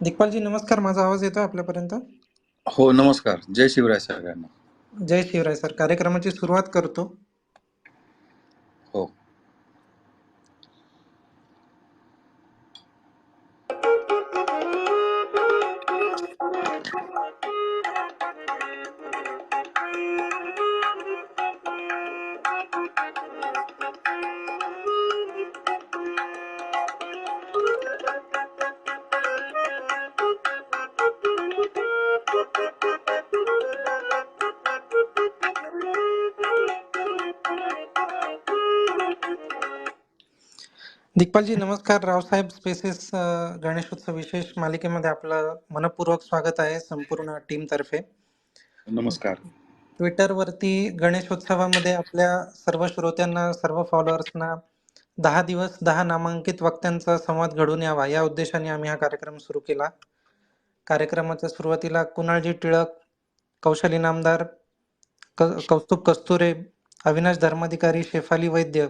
दिग्पालजी नमस्कार. माझा आवाज येतोय आपल्यापर्यंत? हो, नमस्कार. जय शिवराय सगळ्यांना. जय शिवराय सर. कार्यक्रमाची सुरुवात करतो. हो. दिग्पालजी नमस्कार. रावसाहेब स्पेसेस गणेशोत्सव विशेष मालिकेमध्ये आपलं मनपूर्वक स्वागत आहे संपूर्ण टीम तर्फे. नमस्कार. ट्विटरवरती गणेशोत्सवामध्ये आपल्या सर्व श्रोत्यांना, सर्व फॉलोअर्सना 10 दिवस 10 नामांकित वक्त्यांचा संवाद घडून यावा या उद्देशाने आम्ही हा कार्यक्रम सुरू केला. कार्यक्रमाच्या सुरुवातीला कुणालजी टिळक, कौशल इनामदार, कौस्तुभ कस्तुरे, अविनाश धर्माधिकारी, शेफाली वैद्य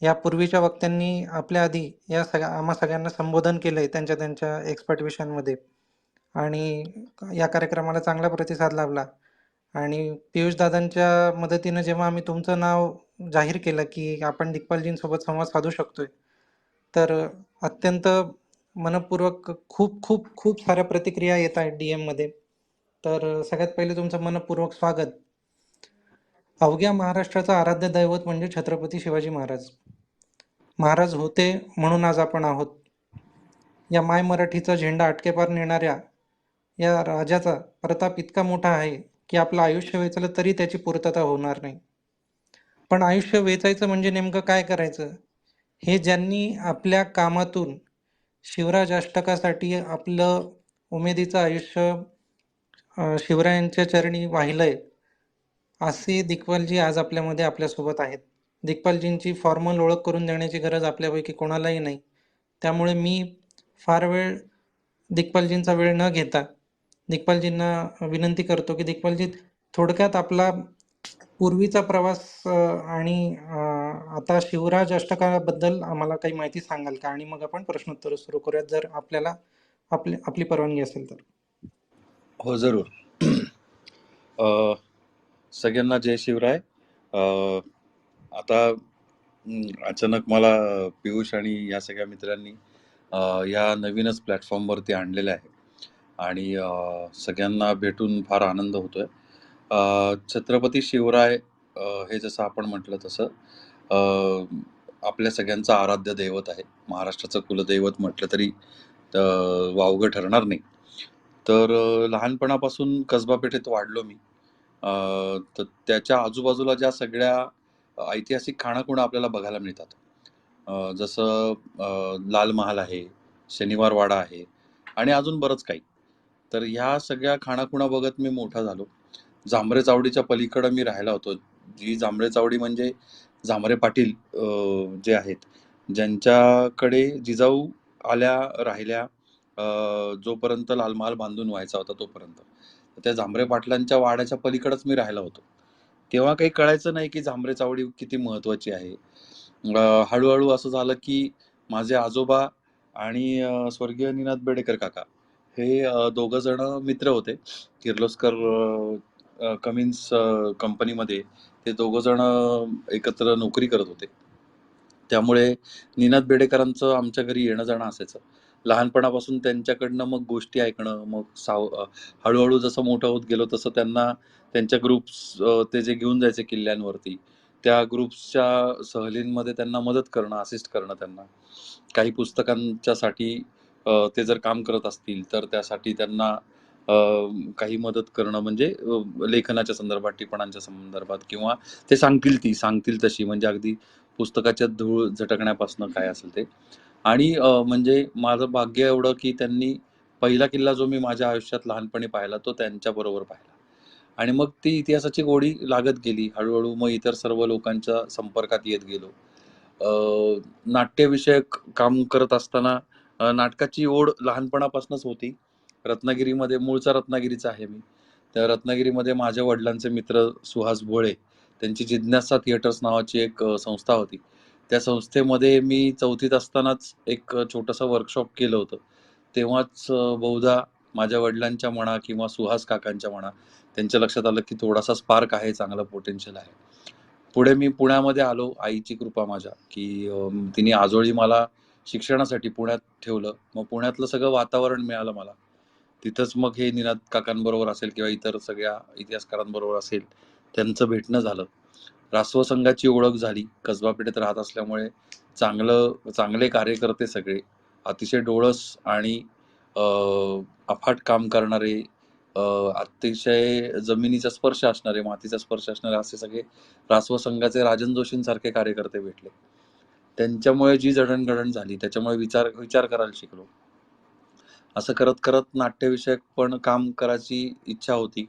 या पूर्वीच्या वक्त्यांनी आपल्या आधी आम्हा सगळ्यांना संबोधन केलंय त्यांच्या त्यांच्या एक्सपर्ट विषयांमध्ये आणि या कार्यक्रमाला चांगला प्रतिसाद लाभला. आणि पियुष दादांच्या मदतीनं जेव्हा आम्ही तुमचं नाव जाहीर केलं की आपण दिग्पालजींसोबत संवाद साधू शकतोय, तर अत्यंत मनपूर्वक खूप खूप खूप साऱ्या प्रतिक्रिया येत आहेत DM मध्ये. तर सगळ्यात पहिले तुमचं मनपूर्वक स्वागत. अवघ्या महाराष्ट्राचं आराध्य दैवत म्हणजे छत्रपती शिवाजी महाराज. महाराज होते म्हणून आज आपण आहोत. या माय मराठीचा झेंडा आटकेपार नेणाऱ्या या राजाचा प्रताप इतका मोठा आहे की आपलं आयुष्य वेचलं तरी त्याची पूर्तता होणार नाही. पण आयुष्य वेचायचं म्हणजे नेमकं काय करायचं हे ज्यांनी आपल्या कामातून शिवराज अष्टकासाठी आपलं उमेदीचं आयुष्य शिवरायांच्या चरणी वाहिलंय, असे दिग्पालजी आज आपल्यामध्ये आपल्यासोबत आहेत. दिग्पालजींची फॉर्मल ओळख करून देण्याची गरज आपल्यापैकी कोणालाही नाही. त्यामुळे मी फार वेळ दिग्पालजींचा वेळ न घेता दिग्पालजींना विनंती करतो की दिग्पालजी थोडक्यात आपला पूर्वीचा प्रवास आणि आता शिवराज अष्टकाबद्दल आम्हाला काही माहिती सांगाल का? आणि मग आपण प्रश्नोत्तर सुरू करूयात, जर आपल्याला आपली परवानगी असेल तर. हो, जरूर. अ, सगळ्यांना जय शिवराय. आता अचानक मला पियुष आणि या सगळ्या मित्रांनी या नवीनच प्लॅटफॉर्मवरती आणलेलं आहे आणि सगळ्यांना भेटून फार आनंद होतोय. छत्रपती शिवराय हे जसं आपण म्हटलं तसं आपल्या सगळ्यांचं आराध्य दैवत आहे. महाराष्ट्राचं कुलदैवत म्हटलं तरी वावगं ठरणार नाही. तर लहानपणापासून कसबा पेठेत वाढलो मी. तर त्याच्या आजूबाजूला ज्या सगळ्या ऐतिहासिक खाणाखुणा आपल्याला बघायला मिळतात. जसं लाल महाल आहे, शनिवार वाडा आहे आणि अजून बरंच काही. तर ह्या सगळ्या खाणाखुणा बघत मी मोठा झालो. जांभरे चावडीच्या पलीकडं मी राहायला होतो. जी जांभरे चावडी म्हणजे झांबरे पाटील जे आहेत, ज्यांच्याकडे जिजाऊ आल्या, राहिल्या जोपर्यंत लाल महाल बांधून व्हायचा होता तोपर्यंत. त्या झांबरे पाटलांच्या वाड्याच्या पलीकडंच मी राहायला होतो. तेव्हा काही कळायचं नाही की झांबरे चावडी किती महत्त्वाची आहे. हळू-हळू असं झालं की माझे आजोबा आणि स्वर्गीय निनाद बेडेकर काका हे दोघं जण मित्र होते. किर्लोस्कर कमिन्स कंपनीमध्ये ते दोघं जण एकत्र नोकरी करत होते. त्यामुळे निनाद बेडेकरांचं आमच्या घरी येणं-जाणं असायचं. लहानपणापासून त्यांच्याकडनं मग गोष्टी ऐकणं, मग हळू-हळू जसं मोठं होत गेलो तसं त्यांना त्यांच्या ग्रुप्स ते जे घेऊन जायचे किल्ल्यांवरती, त्या ग्रुप्सच्या सहलींमध्ये त्यांना मदत करणं, असिस्ट करणं त्यांना. काही पुस्तकांच्यासाठी ते जर काम करत असतील, तर त्यासाठी त्यांना अ, काही मदत करणं म्हणजे लेखनाच्या संदर्भात, टिपणांच्या संदर्भात किंवा ते सांगतील तशी म्हणजे अगदी पुस्तकाच्या धूळ झटकण्यापासून काय असेल ते. आणि म्हणजे माझं भाग्य एवढं की त्यांनी पहिला किल्ला जो मी माझ्या आयुष्यात लहानपणी पाहिला तो त्यांच्याबरोबर पाहिला. आणि मग ती इतिहासाची गोडी लागत गेली. हळू-हळू मग इतर सर्व लोकांच्या संपर्कात येत गेलो. नाट्यविषयक काम करत असताना नाटकाची ओढ लहानपणापासूनच होती. रत्नागिरीमध्ये मूळचा रत्नागिरीचा आहे मी. त्या रत्नागिरीमध्ये माझ्या वडिलांचे मित्र सुहास भोळे, त्यांची जिज्ञासा थिएटर्स नावाची एक संस्था होती. त्या संस्थेमध्ये मी 4थीत असतानाच एक छोटंसं वर्कशॉप केलं होतं. तेव्हाच बहुधा माझ्या वडिलांच्या म्हणा किंवा सुहास काकांच्या म्हणा, त्यांच्या लक्षात आलं की थोडासा स्पार्क आहे, चांगलं पोटेन्शियल आहे. पुढे मी पुण्यामध्ये आलो, आईची कृपा माझ्या, की तिने आजोळी मला शिक्षणासाठी पुण्यात ठेवलं. मग पुण्यातलं सगळं वातावरण मिळालं मला. तिथंच मग हे निनाद काकांबरोबर असेल किंवा इतर सगळ्या इतिहासकारांबरोबर असेल, त्यांचं भेटणं झालं. रासव संघाची ओळख झाली. कसबा पेठेत राहत असल्यामुळे चांगले कार्यकर्ते सगळे, अतिशय डोळस आणि अफाट काम करणारे, अतिशय जमिनीचा स्पर्श असणारे, मातीचा स्पर्श असणारे असे सगळे रासव संघाचे राजन जोशींसारखे कार्यकर्ते भेटले. त्यांच्यामुळे जी जडणघडण झाली, त्याच्यामुळे विचार करायला शिकलो. असं करत करत नाट्यविषयक पण काम करायची इच्छा होती.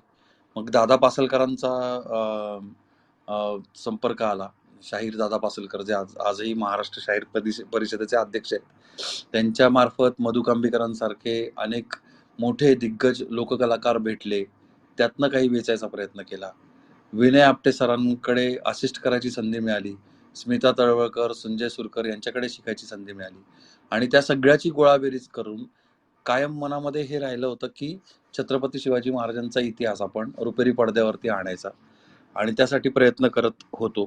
मग दादा पासलकरांचा संपर्क आला. शाहीर दादा पासलकर, जे आजही महाराष्ट्र शाहीर परिषदेचे अध्यक्ष आहेत. त्यांच्या मार्फत मधु कांबीकरांसारखे अनेक मोठे दिग्गज लोककलाकार भेटले. त्यातनं काही वेचायचा प्रयत्न केला. विनय आपटे सरांकडे असिस्ट करायची संधी मिळाली. स्मिता तळवळकर, संजय सुरकर यांच्याकडे शिकायची संधी मिळाली. आणि त्या सगळ्याची गोळाबेरीज करून कायम मनामध्ये हे राहिलं होतं की छत्रपती शिवाजी महाराजांचा इतिहास आपण रुपेरी पडद्यावरती आणायचा, आणि त्यासाठी प्रयत्न करत होतो.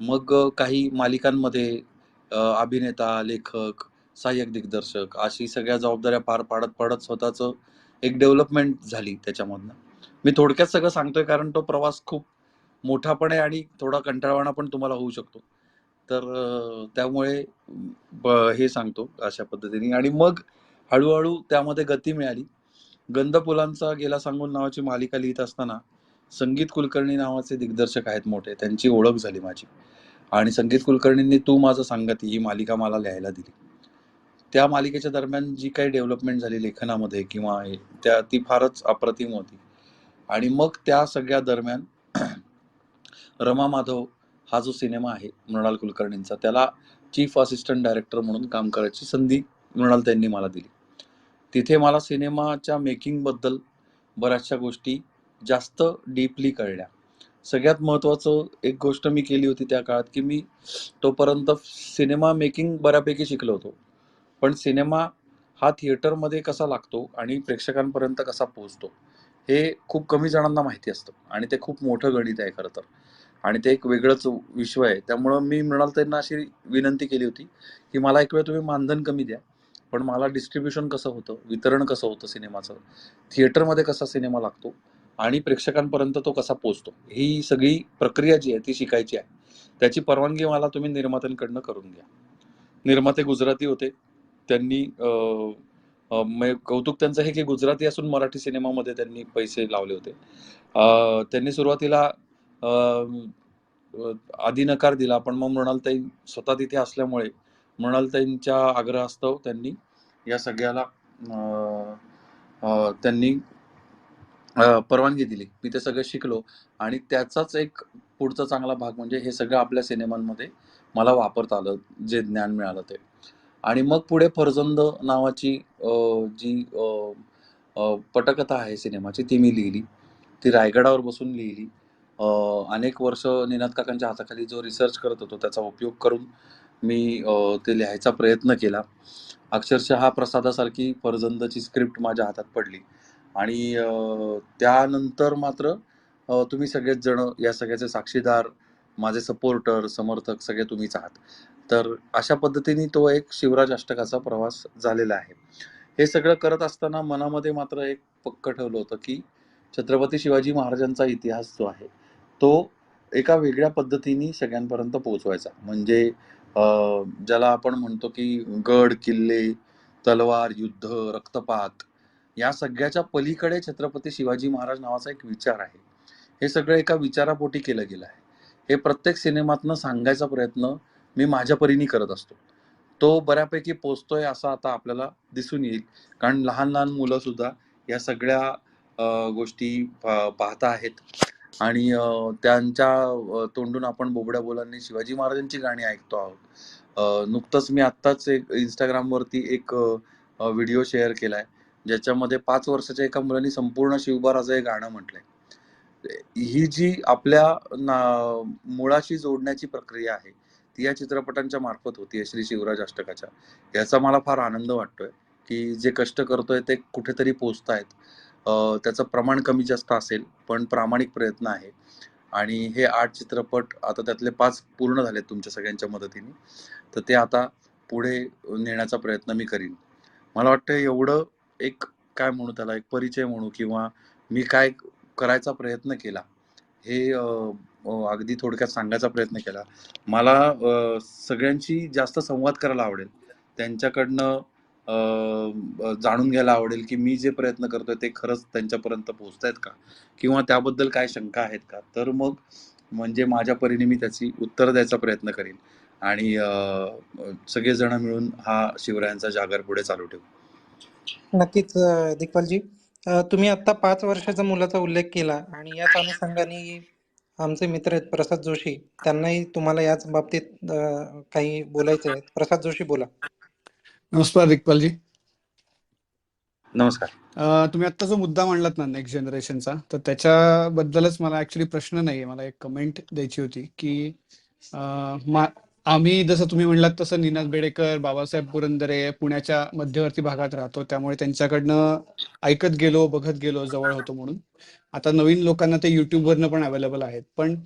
मग काही मालिकांमध्ये अभिनेता, लेखक, सहाय्यक दिग्दर्शक अशी सगळ्या जबाबदाऱ्या पार पाडत स्वतःचं एक डेव्हलपमेंट झाली त्याच्यामधनं. मी थोडक्यात सगळं सांगतोय कारण तो प्रवास खूप मोठा पण आहे आणि थोडा कंटाळवाणा पण तुम्हाला होऊ शकतो. तर त्यामुळे हे सांगतो अशा पद्धतीने. आणि मग हळूहळू त्यामध्ये गती मिळाली. गंध फुलांचा गेला सांगून नावाची मालिका लिहित असताना संगीत कुलकर्णी नावाचे दिग्दर्शक आहेत मोठे, त्यांची ओळख झाली माझी. आणि संगीत कुलकर्णींनी तू माझं सांगती ही मालिका मला लिहायला दिली. त्या मालिकेच्या दरम्यान जी काही डेव्हलपमेंट झाली लेखनामध्ये किंवा ती फारच अप्रतिम होती. आणि मग त्या सगळ्या दरम्यान रमा माधव हा जो सिनेमा आहे मृणाल कुलकर्णींचा, त्याला चीफ असिस्टंट डायरेक्टर म्हणून काम करायची संधी मृणाल त्यांनी मला दिली. तिथे मला सिनेमाच्या मेकिंग बद्दल बऱ्याचशा गोष्टी जास्त डीपली कळल्या. सगळ्यात महत्वाचं एक गोष्ट मी केली होती त्या काळात, की मी तोपर्यंत सिनेमा मेकिंग बऱ्यापैकी शिकलो होतो, पण सिनेमा हा थिएटरमध्ये कसा लागतो आणि प्रेक्षकांपर्यंत कसा पोहोचतो हे खूप कमी जणांना माहिती असतं. आणि ते खूप मोठं गणित आहे खरं तर, आणि ते एक वेगळंच विश्व आहे. त्यामुळं मी म्हणाल त्यांना अशी विनंती केली होती की मला एक वेळ तुम्ही मानधन कमी द्या, पण मला डिस्ट्रीब्युशन कसं होतं, वितरण कसं होतं सिनेमाचं, थिएटरमध्ये कसा सिनेमा लागतो आणि प्रेक्षकांपर्यंत तो कसा पोहोचतो, ही सगळी प्रक्रिया जी आहे ती शिकायची आहे. त्याची परवानगी मला तुम्ही निर्मात्यांकडनं करून घ्या. निर्माते गुजराती होते. त्यांनी कौतुक त्यांचं हे की गुजराती असून मराठी सिनेमामध्ये त्यांनी पैसे लावले होते. त्यांनी सुरुवातीला अ, अ, आधी नकार दिला, पण मग मृणालताई स्वतः तिथे असल्यामुळे मृणालताईंच्या आग्रहास्तव त्यांनी या सगळ्याला त्यांनी परवानगी दिली. मी ते सगळं शिकलो आणि त्याचाच एक पुढचा चांगला भाग म्हणजे हे सगळं आपल्या सिनेमांमध्ये मला वापरता आलं, जे ज्ञान मिळालं ते. आणि मग पुढे फर्जंद नावाची जी पटकथा आहे सिनेमाची, ती मी लिहिली. ती रायगडावर बसून लिहिली. अनेक वर्ष निनाद काकांच्या हाताखाली जो रिसर्च करत होतो त्याचा उपयोग करून मी ते लिहायचा प्रयत्न केला. अक्षरशः प्रसादासारखी फर्जंदची स्क्रिप्ट माझ्या हातात पडली. आणि त्यानंतर मात्र तुम्ही सगळेच जण या सगळ्याचे साक्षीदार, माझे सपोर्टर, समर्थक सगळे तुम्हीच आहात. तर अशा पद्धतीने तो एक शिवराज अष्टकाचा प्रवास झालेला आहे. हे सगळं करत असताना मनामध्ये मात्र एक पक्क ठेवलं होतं की छत्रपती शिवाजी महाराजांचा इतिहास जो आहे तो एका वेगळ्या पद्धतीने सगळ्यांपर्यंत पोहोचवायचा. म्हणजे ज्याला आपण म्हणतो की गड, किल्ले, तलवार, युद्ध, रक्तपात या सगळ्याच्या पलीकडे छत्रपती शिवाजी महाराज नावाचा एक विचार आहे. हे सगळं एका विचारापोटी केलं गेलं आहे. हे प्रत्येक सिनेमातनं सांगायचा प्रयत्न मी माझ्या परीने करत असतो. तो बऱ्यापैकी पोचतोय असं आता आपल्याला दिसून येईल. कारण लहान लहान मुलं सुद्धा या सगळ्या गोष्टी पाहता आहेत. आणि त्यांच्या तोंडून आपण बोबड्या बोलांनी शिवाजी महाराजांची गाणी ऐकतो आहोत. नुकतंच मी आत्ताच एक इंस्टाग्रामवरती एक व्हिडिओ शेअर केलाय, ज्याच्यामध्ये 5 वर्षाच्या एका मुलाने संपूर्ण शिवबा हे गाणं म्हटलंय. ही जी आपल्या मुळाशी जोडण्याची प्रक्रिया आहे, ती या चित्रपटांच्या मार्फत होतीये श्री शिवराज अष्टकाच्या. याचा मला फार आनंद वाटतोय की जे कष्ट करतोय ते कुठेतरी पोचतायत. त्याचं प्रमाण कमी जास्त असेल, पण प्रामाणिक प्रयत्न आहे. आणि हे 8 चित्रपट आता त्यातले 5 पूर्ण झालेत तुमच्या सगळ्यांच्या मदतीने. तर ते आता पुढे नेण्याचा प्रयत्न मी करीन. मला वाटतं एवढं एक काय म्हणू त्याला, एक परिचय म्हणू किंवा मी काय करायचा प्रयत्न केला, हे अगदी थोडक्यात सांगायचा प्रयत्न केला. मला सगळ्यांशी जास्त संवाद करायला आवडेल. त्यांच्याकडनं जाणून घ्यायला आवडेल, की मी जे प्रयत्न करतोय ते खरंच त्यांच्यापर्यंत पोहोचतायत का? किंवा त्याबद्दल काय शंका आहेत का? तर मग म्हणजे माझ्या परीने मी त्याची उत्तरं द्यायचा प्रयत्न करीन आणि सगळेजण मिळून हा शिवरायांचा जागर पुढे चालू ठेवू. नक्कीच दिग्पालजी, तुम्ही आता 5 वर्षाच्या मुलाचा उल्लेख केला आणि याच अनुषंगाने आमचे मित्र आहेत प्रसाद जोशी, त्यांनाही तुम्हाला याच बाबतीत काही बोलायचं आहे. प्रसाद जोशी बोला. नमस्कार दिग्पालजी. नमस्कार. तुम्ही आत्ता जो मुद्दा मांडलात ना नेक्स्ट जनरेशनचा, तर त्याच्याबद्दलच मला ऍक्च्युली प्रश्न नाहीये, मला एक कमेंट द्यायची होती की आम्ही जसं तुम्ही म्हणलात तसं निनाद बेडेकर, बाबासाहेब पुरंदरे पुण्याच्या मध्यवर्ती भागात राहतो, त्यामुळे त्यांच्याकडनं ऐकत गेलो, बघत गेलो, जवळ होतो म्हणून. आता नवीन लोकांना ते युट्यूबवरनं पण अवेलेबल आहेत. पण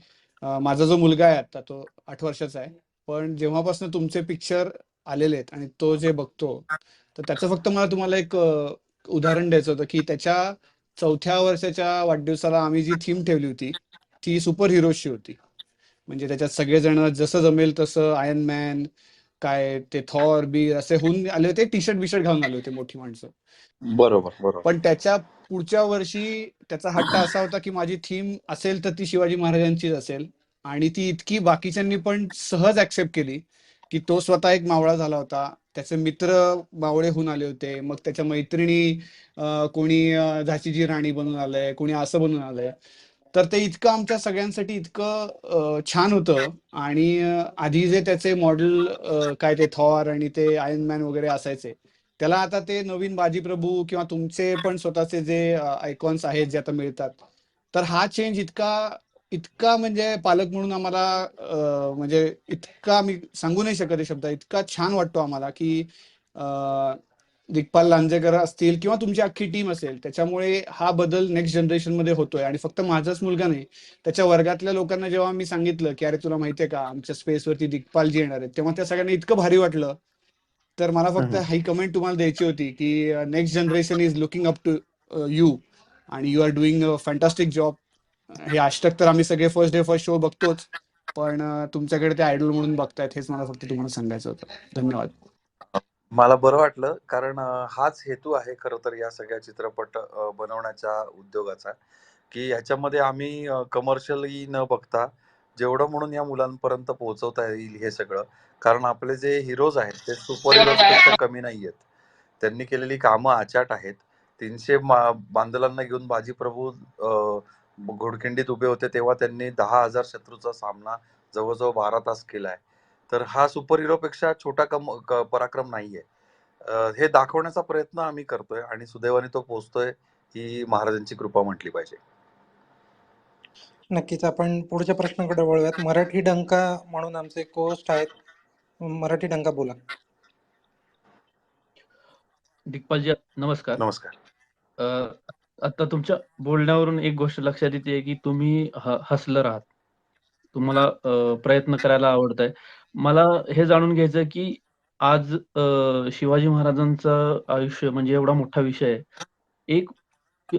माझा जो मुलगा आहे आता, तो 8 वर्षाचा आहे. पण जेव्हापासून तुमचे पिक्चर आलेले आहेत आणि तो जे बघतो, तर त्याचं फक्त मला तुम्हाला एक उदाहरण द्यायचं होतं की त्याच्या 4थ्या वर्षाच्या वाढदिवसाला आम्ही जी थीम ठेवली होती ती सुपर हिरोजची होती. म्हणजे त्याच्यात सगळेजण जसं जमेल तसं आयर्न मॅन, काय ते थॉर बीर असे होऊन आले होते, टी शर्ट बिशर्ट घालून आले होते मोठी माणसं. बरोबर, बरोबर. पण त्याच्या पुढच्या वर्षी त्याचा हट्ट असा होता की माझी थीम असेल तर ती शिवाजी महाराजांचीच असेल. आणि ती इतकी बाकीच्यांनी पण सहज ऍक्सेप्ट केली की तो स्वतः एक मावळा झाला होता, त्याचे मित्र मावळे होऊन आले होते, मग त्याच्या मैत्रिणी कोणी झाशीची राणी बनून आलंय, कोणी असं बनून आलंय. तर ते इतकं आमच्या सगळ्यांसाठी इतकं छान होतं. आणि आधी जे त्याचे मॉडेल काय ते थॉर आणि ते आयर्न मॅन वगैरे असायचे, त्याला आता ते नवीन बाजीप्रभू किंवा तुमचे पण स्वतःचे जे आयकॉन्स आहेत जे आता मिळतात, तर हा चेंज इतका इतका म्हणजे पालक म्हणून आम्हाला म्हणजे इतका मी सांगू नाही शकत हे शब्द, इतका छान वाटतो आम्हाला की दिग्पाल लांजेकर असतील किंवा तुमची अख्खी टीम असेल, त्याच्यामुळे हा बदल नेक्स्ट जनरेशन मध्ये होतोय. आणि फक्त माझाच मुलगा नाही, त्याच्या वर्गातल्या लोकांना जेव्हा मी सांगितलं की अरे तुला माहितीये का आमच्या स्पेसवरती दिग्पालजी येणार आहेत, तेव्हा त्या सगळ्यांना इतकं भारी वाटलं. तर मला फक्त ही कमेंट तुम्हाला द्यायची होती की next generation is looking up to you आणि you are doing a fantastic job. हे आजतक तर आम्ही सगळे फर्स्ट डे फर्स्ट शो बघतोच, पण तुमच्याकडे ते आयडॉल म्हणून बघतायत, हेच मला फक्त तुम्हाला सांगायचं होतं. धन्यवाद. मला बरं वाटलं, कारण हाच हेतू आहे खरं तर या सगळ्या चित्रपट बनवण्याच्या उद्योगाचा, की ह्याच्यामध्ये आम्ही कमर्शियली न बघता जेवढं म्हणून या मुलांपर्यंत पोहोचवता येईल हे सगळं. कारण आपले जे हिरोज आहेत ते सुपर हिरोजपेक्षा कमी नाही आहेत. त्यांनी केलेली कामं अचाट आहेत. 300 बांदलांना घेऊन बाजीप्रभू घोडखिंडीत उभे होते तेव्हा त्यांनी 10,000 शत्रूचा सामना जवळजवळ 12 तास केलाय. तर हा सुपर हिरोपेक्षा छोटा पराक्रम नाहीये. हे दाखवण्याचा प्रयत्न आम्ही करतोय आणि सुदैवाने तो पोचतोय, ही महाराजांची कृपा म्हटली पाहिजे. नक्कीच आपण पुढच्या प्रश्नाकडे वळूयात. मराठी डंका म्हणून आमचे कोस्ट आहेत, मराठी डंका बोला. दिग्पालजी नमस्कार. नमस्कार. आता तुमच्या बोलण्यावरून एक गोष्ट लक्षात येते की तुम्ही हसलर आहात. तुम्हाला प्रयत्न करायला आवडतंय. मला हे जाणून घ्यायचं की आज शिवाजी महाराजांचं आयुष्य म्हणजे एवढा मोठा विषय आहे. एक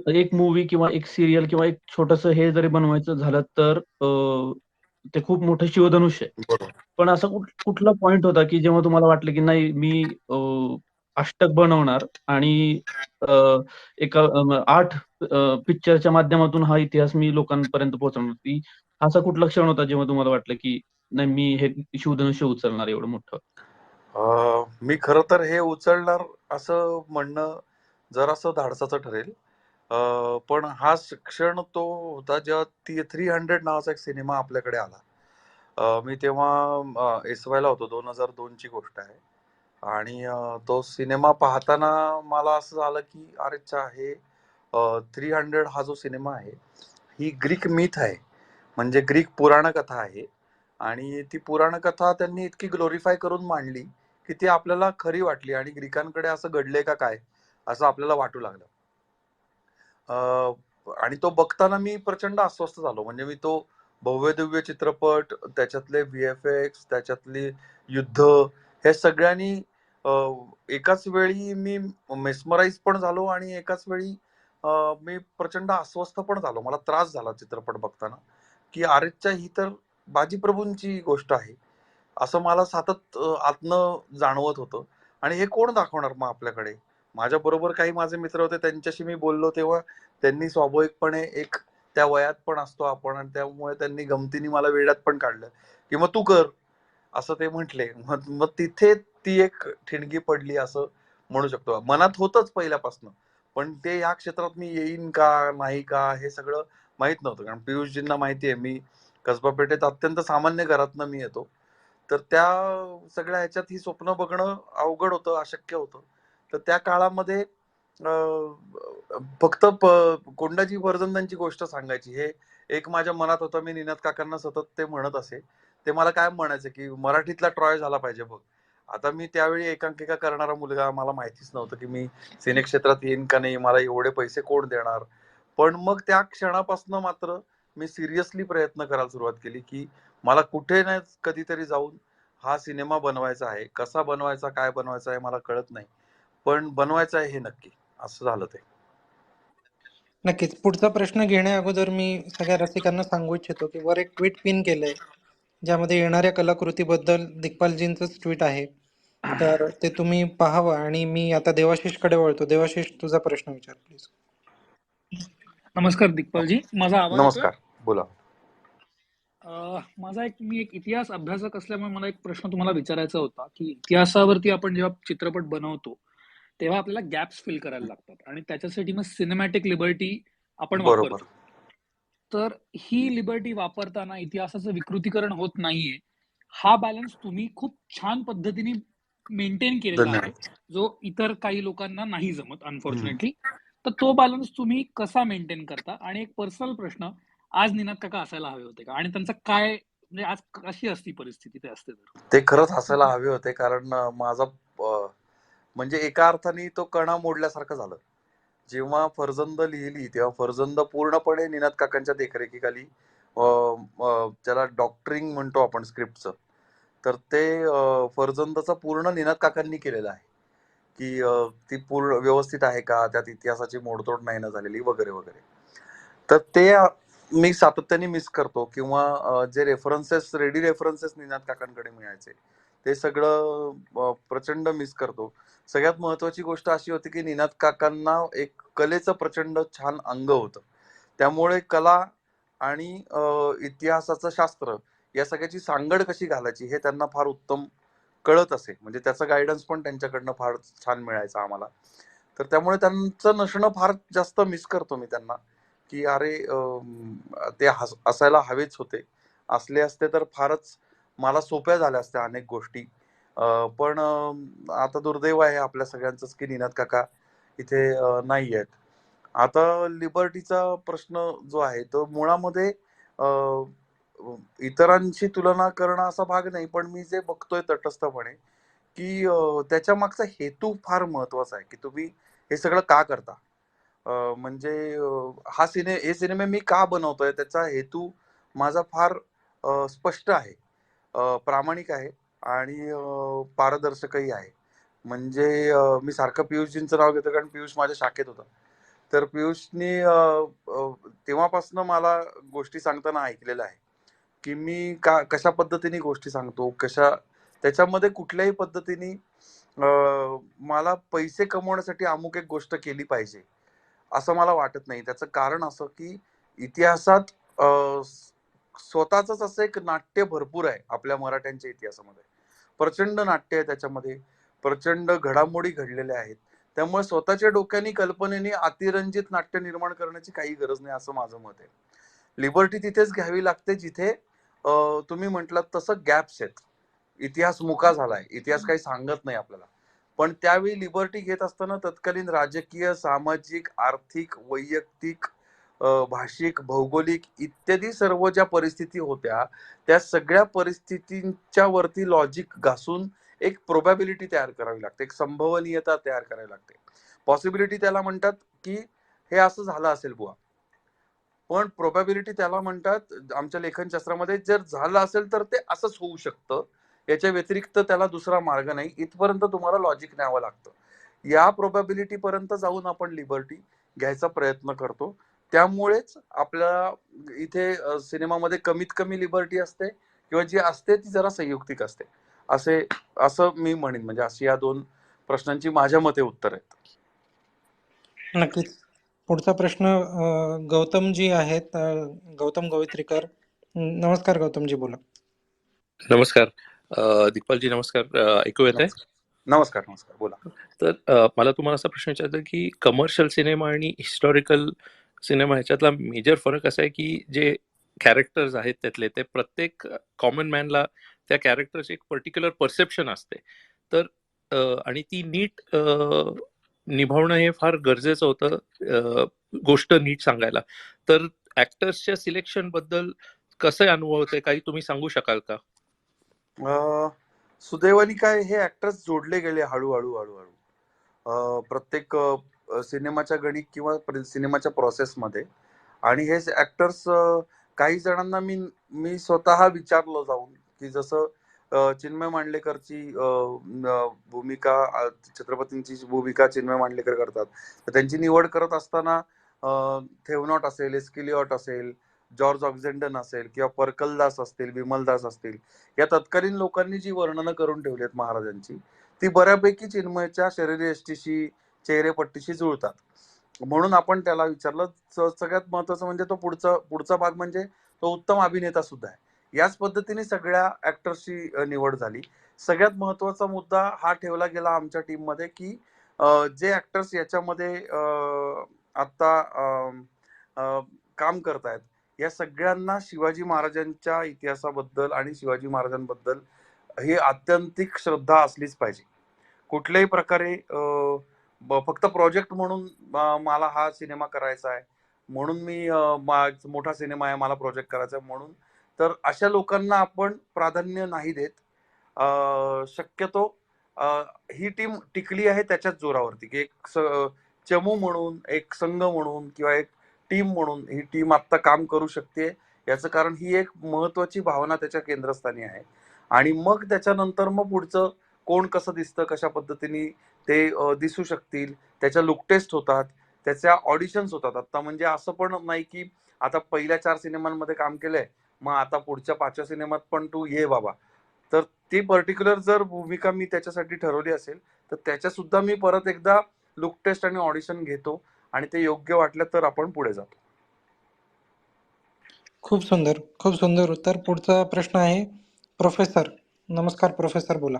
एक मूव्ही किंवा एक सीरियल किंवा एक छोटंसं हे जरी बनवायचं झालं तर ते खूप मोठं शिवधनुष्य आहे. बरोबर. पण असा कुठला पॉइंट होता की जेव्हा तुम्हाला वाटलं की नाही मी अष्टक बनवणार आणि अ, एका 8 पिक्चरच्या माध्यमातून हा इतिहास मी लोकांपर्यंत पोहोचवणार, की असा कुठला क्षण होता जेव्हा तुम्हाला वाटलं की नाही मी हे शिवधनुष्य उचलणार एवढं मोठं? मी खरं तर हे उचलणार असं म्हणणं जरासं धाडसाचं ठरेल. पण हा क्षण तो होता जेव्हा 300 नावाचा एक सिनेमा आपल्याकडे आला. मी तेव्हा एस-वायला होतो. 2002 ची गोष्ट आहे. आणि तो सिनेमा पाहताना मला असं झालं की अरेच्चा, हे 300 हा जो सिनेमा आहे, ही ग्रीक मिथ आहे. म्हणजे ग्रीक पुराणकथा आहे. आणि ती पुराणकथा त्यांनी इतकी ग्लोरीफाय करून मांडली की ती आपल्याला खरी वाटली आणि ग्रीकांकडे असं घडलंय का काय असं आपल्याला वाटू लागलं. आणि तो बघताना मी प्रचंड अस्वस्थ झालो. म्हणजे मी तो भव्य दिव्य चित्रपट, त्याच्यातले व्हीएफएक्स, त्याच्यातली युद्ध, हे सगळ्यांनी एकाच वेळी मी मेस्मराईज पण झालो आणि एकाच वेळी मी प्रचंड अस्वस्थ पण झालो. मला त्रास झाला चित्रपट बघताना, की अरेच्चा, ही तर बाजीप्रभूंची गोष्ट आहे. असं मला सतत आतनं जाणवत होतं. आणि हे कोण दाखवणार मग आपल्याकडे? माझ्याबरोबर काही माझे मित्र होते, त्यांच्याशी मी बोललो तेव्हा त्यांनी स्वाभाविकपणे, एक त्या वयात पण असतो आपण आणि त्यामुळे त्यांनी गमतीने मला वेड्यात पण काढलं, की "मग तू कर." असं ते म्हटले. मग मग तिथे ती एक ठिणगी पडली असं म्हणू शकतो. मनात होतंच पहिल्यापासनं. पण ते या क्षेत्रात मी येईन का, नाही का, हे सगळं माहीत नव्हतं. कारण पियुषजींना माहिती आहे, मी कसबा पेठेत अत्यंत सामान्य घरातनं मी येतो. तर त्या सगळ्या ह्याच्यात ही स्वप्न बघणं अवघड होतं, अशक्य होतं. तर त्या काळामध्ये फक्त कोंडाजी फर्जंदांची गोष्ट सांगायची, हे एक माझ्या मनात होतं. मी निनाद काकांना सतत ते म्हणत असे. ते मला काय म्हणायचे, की मराठीतला ट्रॉय झाला पाहिजे बघ. आता मी त्यावेळी एकांकिका करणारा मुलगा, मला माहितीच नव्हतं की मी सिने क्षेत्रात येईन का नाही, मला एवढे पैसे कोण देणार. पण मग त्या क्षणापासून मात्र मी सिरियसली प्रयत्न करायला सुरुवात केली, की मला कुठे ना कधीतरी जाऊन हा सिनेमा बनवायचा आहे. कसा बनवायचा, काय बनवायचा आहे मला कळत नाही. पण बनवायचं आहे हे नक्की. असं झालं ते. नक्कीच. पुढचा प्रश्न घेण्या अगोदर मी सगळ्या रसिकांना सांगू इच्छितो, की वर एक ट्विट पिन केलंय, ज्यामध्ये येणाऱ्या कलाकृतीबद्दल दिग्पालजींचंच ट्विट आहे. तर ते तुम्ही पाहावं. आणि मी आता देवाशिषकडे वळतो. देवाशिष, तुझा प्रश्न विचार प्लीज. नमस्कार दिग्पालजी, माझा आवाज येतोय? नमस्कार, बोला. मी एक इतिहास अभ्यासक असल्यामुळे मला एक प्रश्न तुम्हाला विचारायचा होता, की इतिहासावरती आपण जेव्हा चित्रपट बनवतो तेव्हा आपल्याला गॅप्स फिल करायला लागतात आणि त्याच्यासाठी मग सिनेमॅटिक लिबर्टी आपण बरोबर. वापरतो. तर ही लिबर्टी वापरताना इतिहासाचं विकृतीकरण होत नाहीये, हा बॅलन्स तुम्ही खूप छान पद्धतीने मेंटेन केलेला आहे, धन्यवाद. जो इतर काही लोकांना नाही जमत हम्म. अनफॉर्च्युनेटली. तर तो बॅलन्स तुम्ही कसा मेंटेन करता? आणि एक पर्सनल प्रश्न, आज निनाद काका असायला हवे होते का? आणि त्यांचं काय, म्हणजे आज कशी असती परिस्थिती ते असते तर? ते खरंच हसायला हवे होते, कारण माझा म्हणजे एका अर्थाने तो कणा मोडल्यासारखं झालं. जेव्हा फर्जंद लिहिली तेव्हा फर्जंद पूर्णपणे निनाद काकांच्या देखरेखीखाली, त्याला डॉक्टरिंग म्हणतो आपण स्क्रिप्टचं, तर ते फर्जंदचा पूर्ण निनाद काकांनी केलेलं आहे, की ती पूर्ण व्यवस्थित आहे का, त्यात इतिहासाची मोडतोड नाही ना झालेली, वगैरे वगैरे. तर ते मी सातत्याने मिस करतो. किंवा जे रेफरन्सेस, रेडी रेफरन्सेस निनाद काकांकडे मिळायचे, ते सगळं प्रचंड मिस करतो. सगळ्यात महत्वाची गोष्ट अशी होती, की निनाद काकांना एक कलेचं प्रचंड छान अंग होतं. त्यामुळे कला आणि इतिहासाचं शास्त्र या सगळ्याची सांगड कशी घालायची हे त्यांना फार उत्तम कळत असे. म्हणजे त्याचं गायडन्स पण त्यांच्याकडनं फार छान मिळायचं आम्हाला. तर त्यामुळे त्यांचं नसणं फार जास्त मिस करतो मी त्यांना, की अरे ते असायला हवेच होते. असले असते तर फारच मला सोप्या झाल्या असत्या अनेक गोष्टी. पण आता दुर्दैव आहे आपल्या सगळ्यांचंच, की निनाद काका इथे नाही आहेत. आता लिबर्टीचा प्रश्न जो आहे तो मुळामध्ये अ, इतरांशी तुलना करणं असा भाग नाही, पण मी जे बघतोय तटस्थपणे, की त्याच्या मागचा हेतू फार महत्वाचा आहे, की तुम्ही हे सगळं का करता. म्हणजे हे सिनेमे मी का बनवतोय त्याचा हेतू माझा फार स्पष्ट आहे, प्रामाणिक आहे आणि पारदर्शकही आहे. म्हणजे मी सारखं पियुषजींचं नाव घेतो, कारण पियुष माझ्या शाखेत होता. तर पियुषनी तेव्हापासून मला गोष्टी सांगताना ऐकलेलं आहे, की मी कशा पद्धतीने गोष्टी सांगतो, त्याच्यामध्ये कुठल्याही पद्धतीने मला पैसे कमवण्यासाठी अमुक एक गोष्ट केली पाहिजे असं मला वाटत नाही. त्याचं कारण असं, की इतिहासात स्वतःच असं एक नाट्य भरपूर आहे आपल्या मराठ्यांच्या इतिहासामध्ये. प्रचंड नाट्य आहे त्याच्यामध्ये, प्रचंड घडामोडी घडलेल्या आहेत. त्यामुळे स्वतःच्या डोक्याने, कल्पनेने अतिरंजित नाट्य निर्माण करण्याची काही गरज नाही असं माझं मत आहे. लिबर्टी तिथेच घ्यावी लागते जिथे तुम्ही म्हटलात तसं गॅप्स आहेत. इतिहास मुका झालाय, इतिहास काही सांगत नाही आपल्याला. पण त्यावेळी लिबर्टी घेत असताना तत्कालीन राजकीय, सामाजिक, आर्थिक, वैयक्तिक, भाषिक, भौगोलिक इत्यादी सर्व ज्या परिस्थिती होत्या, त्या सगळ्या परिस्थितींच्या वरती लॉजिक घासून एक प्रोबॅबिलिटी तयार करावी लागते, एक संभवनीयता तयार करावी लागते. पॉसिबिलिटी त्याला म्हणतात की हे असं झालं असेल बुवा, पण प्रोबॅबिलिटी त्याला म्हणतात आमच्या लेखनशास्त्रामध्ये, जर झालं असेल तर ते असंच होऊ शकतं, याच्या व्यतिरिक्त त्याला दुसरा मार्ग नाही, इथपर्यंत तुम्हाला लॉजिक न्यावं लागतं. या प्रोबॅबिलिटी पर्यंत जाऊन आपण लिबर्टी घ्यायचा प्रयत्न करतो. त्यामुळेच आपल्या इथे सिनेमामध्ये कमीत कमी लिबर्टी असते, किंवा जी असते ती जरा संयुक्तिक असते. असं मी म्हणेन. म्हणजे अशी या 2 प्रश्नांची माझ्या मते उत्तर आहेत. नक्कीच. पुढचा प्रश्न गौतमजी आहेत. गौतम गवित्रीकर. नमस्कार गौतमजी, बोला. नमस्कार. दिग्पालजी नमस्कार. ऐकू येत आहे? नमस्कार. नमस्कार, बोला. तर मला तुम्हाला असा प्रश्न विचारायचा आहे की कमर्शियल सिनेमा आणि हिस्टॉरिकल सिनेमा ह्याच्यातला मेजर फरक असा आहे की जे कॅरेक्टर्स आहेत त्यातले, ते प्रत्येक कॉमन मॅनला त्या कॅरेक्टरची एक पर्टिक्युलर परसेप्शन असते. तर आणि ती नीट निभावणं हे फार गरजेचं होतं, गोष्ट नीट सांगायला. तर ऍक्टर्सच्या सिलेक्शन बद्दल कसं अनुभव होते, काही तुम्ही सांगू शकाल का? सुदैवाने काय हे ऍक्टर्स जोडले गेले हळूहळू हळूहळू प्रत्येक सिनेमाच्या गणित किंवा सिनेमाच्या प्रोसेसमध्ये. आणि हे ऍक्टर्स, काही जणांना मी स्वतः विचारलं जाऊन, की जसं चिन्मय मांडलेकरची भूमिका, छत्रपतींची भूमिका चिन्मय मांडलेकर करतात, तर त्यांची निवड करत असताना थेवनॉट असेल, एस्किलिऑट असेल, जॉर्ज ऑक्झेंडन असेल, किंवा परकलदास असतील, विमलदास असतील, या तत्कालीन लोकांनी जी वर्णनं करून ठेवली महाराजांची, ती बऱ्यापैकी चिन्मयच्या शरीरयष्टीशी, चेहरेपट्टीशी जुळतात. म्हणून आपण त्याला विचारलं. सगळ्यात महत्वाचं म्हणजे तो पुढचा भाग म्हणजे तो उत्तम अभिनेता सुद्धा आहे. याच पद्धतीने सगळ्या ऍक्टर्सची निवड झाली. सगळ्यात महत्वाचा मुद्दा हा ठेवला गेला आमच्या टीम मध्ये, की जे ऍक्टर्स याच्यामध्ये आता काम करतायत, या सगळ्यांना शिवाजी महाराजांच्या इतिहासाबद्दल आणि शिवाजी महाराजांबद्दल ही आत्यंतिक श्रद्धा असलीच पाहिजे. कुठल्याही प्रकारे फक्त प्रोजेक्ट म्हणून मला हा सिनेमा करायचा आहे म्हणून, मी मोठा सिनेमा आहे मला प्रोजेक्ट करायचा आहे म्हणून, तर अशा लोकांना आपण प्राधान्य नाही देत. शक्यतो ही टीम टिकली आहे त्याच्याच जोरावरती, की एक चमू म्हणून, एक संघ म्हणून, किंवा एक टीम म्हणून ही टीम आता काम करू शकते. याचं कारण ही एक महत्वाची भावना त्याच्या केंद्रस्थानी आहे. आणि मग त्याच्यानंतर मग पुढचं कोण कसं दिसतं, कशा पद्धतीने ते दिसू शकतील, त्याच्या लुक टेस्ट होतात, त्याच्या ऑडिशन्स होतात. आता म्हणजे असं पण नाही की आता पहिल्या 4 सिनेमांमध्ये काम केलंय, मग आता पुढच्या 5व्या सिनेमात पण तू ये बाबा. तर ती पर्टिक्युलर जर भूमिका मी त्याच्यासाठी ठरवली असेल, तर त्याच्या सुद्धा मी परत एकदा लुक टेस्ट आणि ऑडिशन घेतो, आणि ते योग्य वाटलं तर आपण पुढे जातो. खूप सुंदर, खूप सुंदर उत्तर. पुढचा प्रश्न आहे प्रोफेसर. नमस्कार प्रोफेसर, बोला.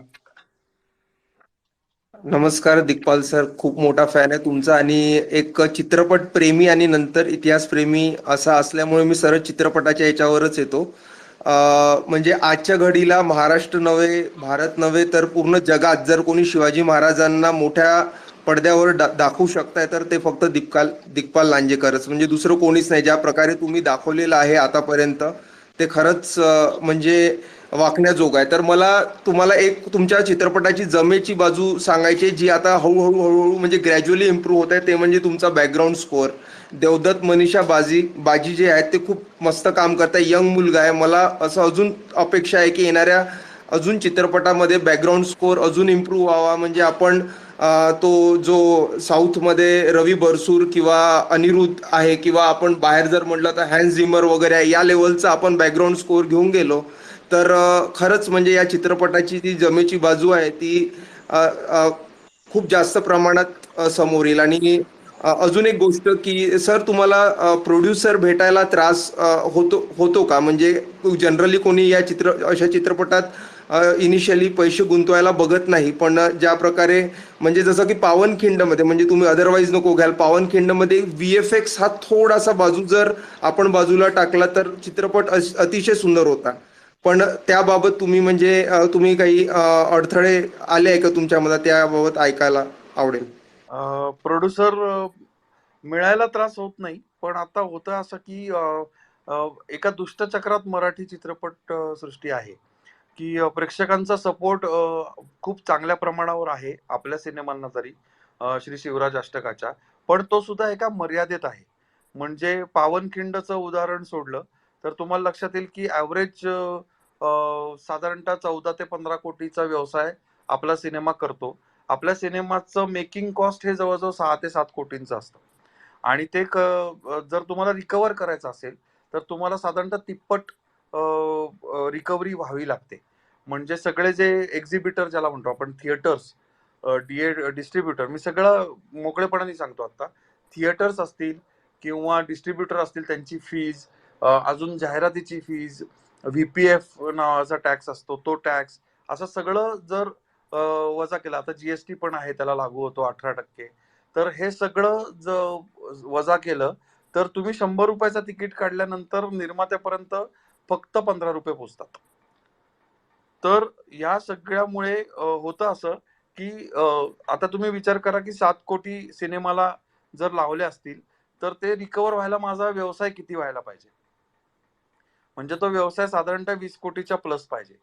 नमस्कार दिग्पाल सर, खूप मोठा फॅन आहे तुमचा आणि एक चित्रपट प्रेमी आणि नंतर इतिहास प्रेमी असा असल्यामुळे मी सरळ चित्रपटाच्या याच्यावरच येतो. म्हणजे आजच्या घडीला महाराष्ट्र नव्हे, भारत नव्हे, तर पूर्ण जगात जर कोणी शिवाजी महाराजांना मोठ्या पडद्यावर दाखवू शकताय तर ते फक्त दिग्पाल लांजेकरच, म्हणजे दुसरं कोणीच नाही. ज्या प्रकारे तुम्ही दाखवलेलं आहे आतापर्यंत ते खरंच म्हणजे वाकण्याजोग आहे. तर मला तुम्हाला एक तुमच्या चित्रपटाची जमेची बाजू सांगायची, जी आता हळूहळू म्हणजे ग्रॅज्युअली इम्प्रूव्ह होत आहे, ते म्हणजे तुमचा बॅकग्राऊंड स्कोअर. देवदत्त, मनीषा बाजी जे आहेत ते खूप मस्त काम करताय. यंग मुलगा आहे. मला असं अजून अपेक्षा आहे की येणाऱ्या अजून चित्रपटामध्ये बॅकग्राऊंड स्कोअर अजून इम्प्रूव्ह व्हावा. म्हणजे आपण तो जो साऊथमध्ये रवी बरसूर किंवा अनिरुद्ध आहे, किंवा आपण बाहेर जर म्हटलं तर हॅन्स झिमर वगैरे आहे, या लेवलचा आपण बॅकग्राऊंड स्कोअर घेऊन गेलो तर खरंच म्हणजे या चित्रपटाची ती जमेची बाजू आहे ती खूप जास्त प्रमाणात समोर येईल. आणि अजून एक गोष्ट की सर, तुम्हाला प्रोड्युसर भेटायला त्रास होतो का? म्हणजे जनरली कोणी या अशा चित्रपटात इनिशियली पैसे गुंतवायला बघत नाही, पण ज्या प्रकारे म्हणजे जसं की पावनखिंडमध्ये, म्हणजे तुम्ही अदरवाईज नको घ्याल, पावनखिंडमध्ये VFX हा थोडासा बाजू जर आपण बाजूला टाकला तर चित्रपट अतिशय सुंदर होता. पण त्याबाबत तुम्ही म्हणजे तुम्ही काही अडथळे आले आहे का तुमच्या मनात? त्याबाबत ऐकायला आवडेल. प्रोड्युसर मिळायला त्रास होत नाही, पण आता होतं असं की एका दुष्टचक्रात मराठी चित्रपट सृष्टी आहे. की प्रेक्षकांचा सपोर्ट खूप चांगल्या प्रमाणावर आहे आपल्या सिनेमांना तरी, श्री शिवराज अष्टकाच्या, पण तो सुद्धा एका मर्यादेत आहे. म्हणजे पावनखिंडचं उदाहरण सोडलं तर तुम्हाला लक्षात येईल की ॲव्हरेज साधारणतः 14 ते 15 कोटीचा व्यवसाय आपला सिनेमा करतो. आपल्या सिनेमाचं मेकिंग कॉस्ट हे जवळजवळ 6 ते 7 कोटींचं असतं. आणि ते जर तुम्हाला रिकव्हर करायचं असेल तर तुम्हाला साधारणतः तिप्पट रिकव्हरी व्हावी लागते. म्हणजे सगळे जे एक्झिबिटर ज्याला म्हणतो आपण, थिएटर्स, डिस्ट्रीब्युटर, मी सगळं मोकळेपणाने सांगतो आता, थिएटर्स असतील किंवा डिस्ट्रीब्युटर असतील त्यांची फीज, अजून जाहिरातीची फीज, व्हीपीएफ नावाचा टॅक्स असतो तो टॅक्स, असं सगळं जर वजा केलं, आता जीएसटी पण आहे त्याला लागू होतो 18%, तर हे सगळं वजा केलं तर तुम्ही 100 रुपयाचा तिकीट काढल्यानंतर निर्मात्यापर्यंत फक्त 15 रुपये पोचतात. तर या सगळ्यामुळे होतं असं की आता तुम्ही विचार करा की 7 कोटी सिनेमाला जर लावले असतील तर ते रिकव्हर व्हायला माझा व्यवसाय किती व्हायला पाहिजे. म्हणजे तो व्यवसाय साधारणतः 20 कोटीच्या प्लस पाहिजे,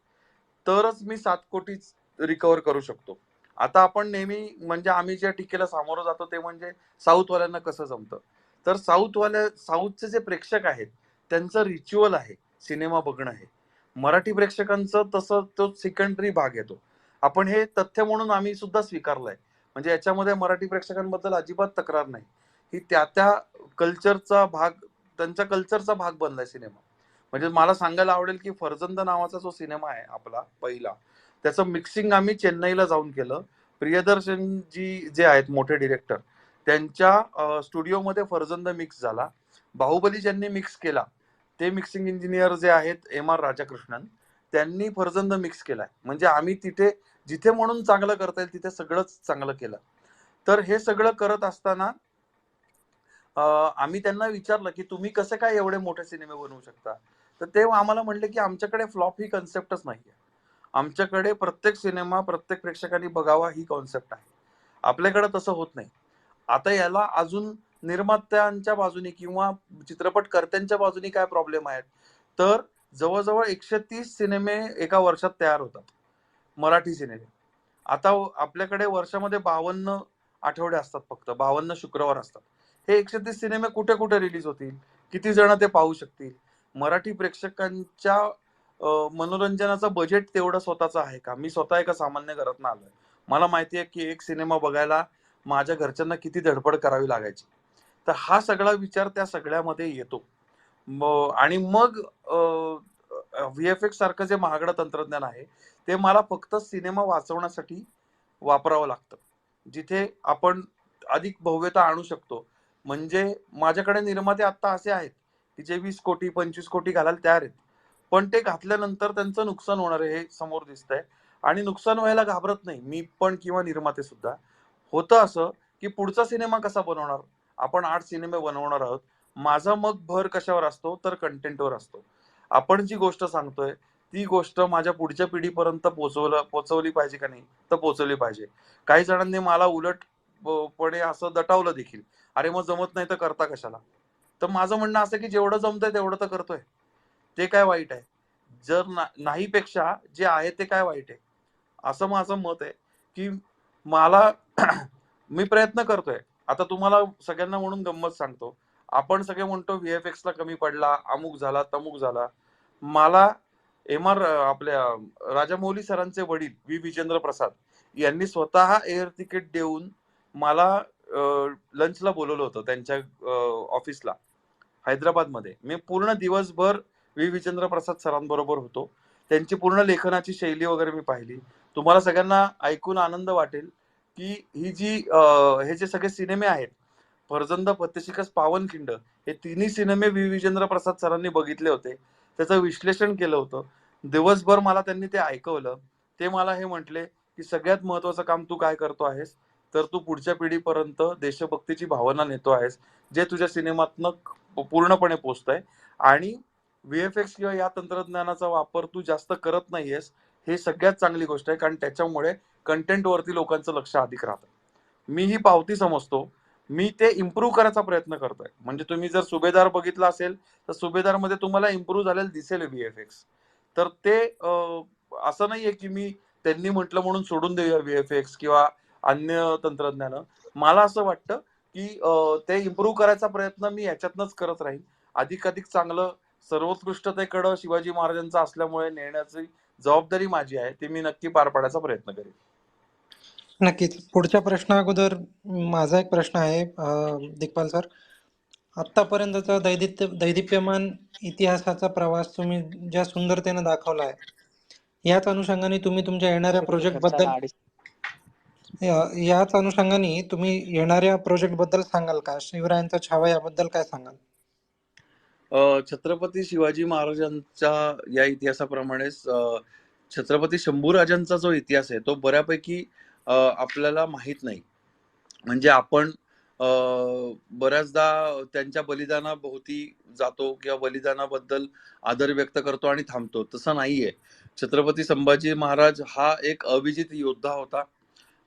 तरच मी 7 कोटी रिकव्हर करू शकतो. आता आपण नेहमी म्हणजे आम्ही ज्या टीकेला सामोरं जातो ते म्हणजे साऊथवाल्यांना कसं जमतं. तर साऊथचे जे प्रेक्षक आहेत त्यांचं रिच्युअल आहे सिनेमा बघणं हे. मराठी प्रेक्षकांचं तसं तो सेकंडरी भाग येतो. आपण हे तथ्य म्हणून आम्ही सुद्धा स्वीकारलंय. म्हणजे याच्यामध्ये मराठी प्रेक्षकांबद्दल अजिबात तक्रार नाही. ही त्या कल्चरचा भाग, त्यांच्या कल्चरचा भाग बनलाय सिनेमा. म्हणजे मला सांगायला आवडेल की फर्जंद नावाचा जो सिनेमा आहे आपला पहिला, त्याचं मिक्सिंग आम्ही चेन्नईला जाऊन केलं. प्रियदर्शनजी जे आहेत मोठे डिरेक्टर, त्यांच्या स्टुडिओमध्ये फर्जंद मिक्स झाला. बाहुबली ज्यांनी मिक्स केला ते मिक्सिंग इंजिनियर जे आहेत एम.आर. राधाकृष्णन, त्यांनी फर्जंद मिक्स केलाय. म्हणजे आम्ही जिथे म्हणून चांगलं करता येईल तिथे सगळंच चांगलं केलं. तर हे सगळं करत असताना आम्ही त्यांना विचारलं की तुम्ही कसे काय एवढे मोठे सिनेमे बनवू शकता. तर ते आम्हाला म्हणले की आमच्याकडे फ्लॉप ही कन्सेप्टच नाहीये. आमच्याकडे प्रत्येक सिनेमा प्रत्येक प्रेक्षकांनी बघावा ही कॉन्सेप्ट आहे. आपल्याकडे तसं होत नाही. आता याला अजून निर्मात्यांच्या बाजूनी किंवा चित्रपटकर्त्यांच्या बाजूनी काय प्रॉब्लेम आहेत, तर जवळजवळ 130 सिनेमे एका वर्षात तयार होतात, मराठी सिनेमे. आता आपल्याकडे वर्षामध्ये 52 आठवडे असतात, फक्त 52 शुक्रवार असतात. हे 130 सिनेमे कुठे कुठे रिलीज होतील, किती जण ते पाहू शकतील. मराठी प्रेक्षकांच्या मनोरंजनाचं बजेट तेवढं स्वतःचं आहे का. मी स्वतः एका सामान्य घरातून आलोय. मला माहिती आहे की एक सिनेमा बघायला माझ्या घरच्यांना किती धडपड करावी लागायची. तर हा सगळा विचार त्या सगळ्यामध्ये येतो. आणि मग व्हीएफएक्स सारखं जे महागडं तंत्रज्ञान आहे ते मला फक्त सिनेमा वाचवण्यासाठी वापरावं लागतं, जिथे आपण अधिक भव्यता आणू शकतो. म्हणजे माझ्याकडे निर्माते आता असे आहेत की जे 20 कोटी 25 कोटी घालायला तयार आहेत, पण ते घातल्यानंतर त्यांचं नुकसान होणार आहे हे समोर दिसतंय. आणि नुकसान व्हायला घाबरत नाही मी पण किंवा निर्माते सुद्धा. होतं असं की पुढचा सिनेमा कसा बनवणार, आपण 8 सिनेमे बनवणार आहोत. माझा मग भर कशावर असतो तर कंटेंटवर असतो. आपण जी गोष्ट सांगतोय ती गोष्ट माझ्या पुढच्या पिढीपर्यंत पोहोचवली पाहिजे का नाही, तर पोहोचवली पाहिजे. काही जणांनी मला उलट पणे असं दटावलं देखील, अरे मग जमत नाही तर करता कशाला. तर माझं म्हणणं असं की जेवढं जमतंय तेवढं तर करतोय, ते काय वाईट आहे. जर नाही पेक्षा जे आहे ते काय वाईट आहे, असं माझं मत आहे. की मला मी प्रयत्न करतोय. आता तुम्हाला सगळ्यांना म्हणून गंमत सांगतो, आपण सगळे म्हणतो व्हीएफएक्स ला कमी पडला, अमुक झाला तमुक झाला. मला एम.आर. आपल्या राजामौली सरांचे वडील व्ही विजेंद्र प्रसाद यांनी स्वतः एअर तिकीट देऊन मला लंचला बोलवलं होतं त्यांच्या ऑफिसला हैदराबादमध्ये. मी पूर्ण दिवसभर व्ही विजेंद्र प्रसाद सरांबरोबर होतो. त्यांची पूर्ण लेखनाची शैली वगैरे मी पाहिली. तुम्हाला सगळ्यांना ऐकून आनंद वाटेल की हे जे सगळे सिनेमे आहेत, फर्जंद, फत्तेशिकस, पावनखिंड, हे तिन्ही सिनेमे व्ही विजेंद्र प्रसाद सरांनी बघितले होते. त्याचं विश्लेषण केलं होतं. दिवसभर मला त्यांनी ते ऐकवलं. ते मला हे म्हटले की सगळ्यात महत्वाचं काम तू काय करतो आहेस, तर तू पुढच्या पिढीपर्यंत देशभक्तीची भावना नेतो आहेस, जे तुझ्या सिनेमातनं पूर्णपणे पोचतंय. आणि व्हीएफएक्स किंवा या तंत्रज्ञानाचा वापर तू जास्त करत नाहीयेस, हे सगळ्यात चांगली गोष्ट आहे, कारण त्याच्यामुळे कंटेंट वरती लोकांचं लक्ष अधिक राहतं. मी ही पावती समजतो. मी ते इम्प्रूव्ह करायचा प्रयत्न करतोय. म्हणजे तुम्ही जर सुभेदार बघितला असेल तर सुभेदार मध्ये तुम्हाला इम्प्रूव्ह झालेलं दिसेल व्हीएफएक्स. तर ते असं नाहीये की मी त्यांनी म्हटलं म्हणून सोडून देऊया VFX किंवा अन्य तंत्रज्ञान. मला असं वाटतं की ते इम्प्रूव्ह करायचा प्रयत्न मी याच्यातनंच करत राहीन. अधिकाधिक चांगलं सर्वोत्कृष्टतेकडं शिवाजी महाराजांचं असल्यामुळे नेण्याची जबाबदारी माझी आहे. ती मी नक्की पार पाडायचा प्रयत्न करेन. नक्कीच. पुढच्या प्रश्ना अगोदर माझा एक प्रश्न आहे दिग्पाल सर. आतापर्यंतचा दैदिप्यमान इतिहासाचा प्रवास तुम्ही ज्या सुंदरतेने दाखवला आहे, याच अनुषंगाने तुम्ही तुमच्या येणाऱ्या प्रोजेक्ट बद्दल याच अनुषंगाने तुम्ही येणाऱ्या प्रोजेक्ट बद्दल सांगाल का? शिवरायांचा छावा याबद्दल काय सांगाल? छत्रपती शिवाजी महाराजांच्या या इतिहासाप्रमाणेच छत्रपती शंभूराजांचा जो इतिहास आहे तो बऱ्यापैकी आपल्याला माहित नाही. म्हणजे आपण बऱ्याचदा त्यांच्या बलिदानाभोवती जातो किंवा बलिदानाबद्दल आदर व्यक्त करतो आणि थांबतो. तसं नाहीये. छत्रपती संभाजी महाराज हा एक अविजित योद्धा होता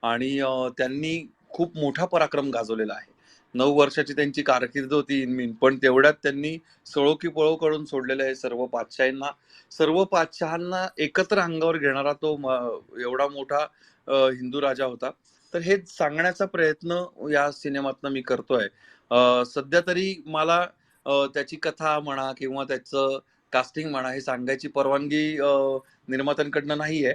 आणि त्यांनी खूप मोठा पराक्रम गाजवलेला आहे. 9 वर्षाची त्यांची कारकीर्द होती इनमीन, पण तेवढ्यात त्यांनी सळो की पळो करून सोडलेलं आहे सर्व पातशाहींना. सर्व पातशहांना एकत्र अंगावर घेणारा तो एवढा मोठा हिंदू राजा होता. तर हे सांगण्याचा प्रयत्न या सिनेमातनं मी करतोय. सध्या तरी मला त्याची कथा म्हणा किंवा त्याचं कास्टिंग म्हणा हे सांगायची परवानगी निर्मात्यांकडनं नाहीये.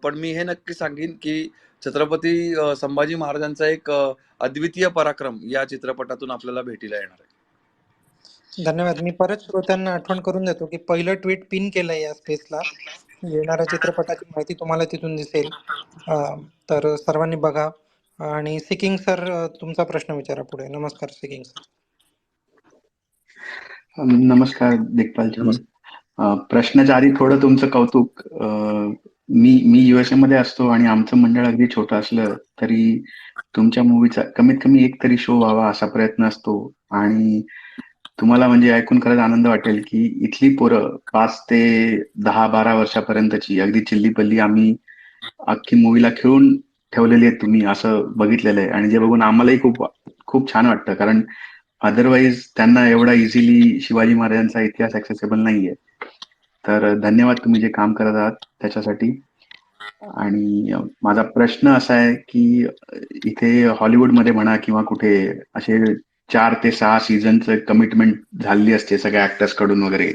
पण मी हे नक्की सांगेन की छत्रपती संभाजी महाराजांचा एक अद्वितीय पराक्रम या चित्रपटातून आपल्याला भेटीला येणार आहे. धन्यवाद. मी परत श्रोत्यांना आठवण करून देतो की पहिलं ट्विट पिन केलंय या स्पेसला. येणाऱ्या चित्रपटाची माहिती तुम्हाला तिथून दिसेल. तर सर्वांनी बघा. आणि सिकिंग सर, तुमचा प्रश्न विचारा पुढे. नमस्कार सिकिंग सर. नमस्कार दिग्पालजी. प्रश्नाच्या आधी थोडं तुमचं कौतुक. मी USA मध्ये असतो आणि आमचं मंडळ अगदी छोटं असलं तरी तुमच्या मूवीचा कमीत कमी एक तरी शो व्हावा असा प्रयत्न असतो. आणि तुम्हाला म्हणजे ऐकून खरंच आनंद वाटेल की इथली पोरं 5 ते 10-12 वर्षापर्यंतची अगदी चिल्लीपल्ली आम्ही अख्खी मूवीला खेळून ठेवलेली आहेत तुम्ही, असं बघितलेलं आहे. आणि जे बघून आम्हालाही खूप खूप छान वाटतं, कारण अदरवाईज त्यांना एवढा इझिली शिवाजी महाराजांचा इतिहास ऍक्सेसेबल नाहीये. तर धन्यवाद तुम्ही जे काम करत आहात त्याच्यासाठी. आणि माझा प्रश्न असा आहे की इथे हॉलिवूडमध्ये म्हणा किंवा कुठे असे 4 ते 6 सीझनचं कमिटमेंट झालेली असते सगळ्या ऍक्टर्स कडून वगैरे,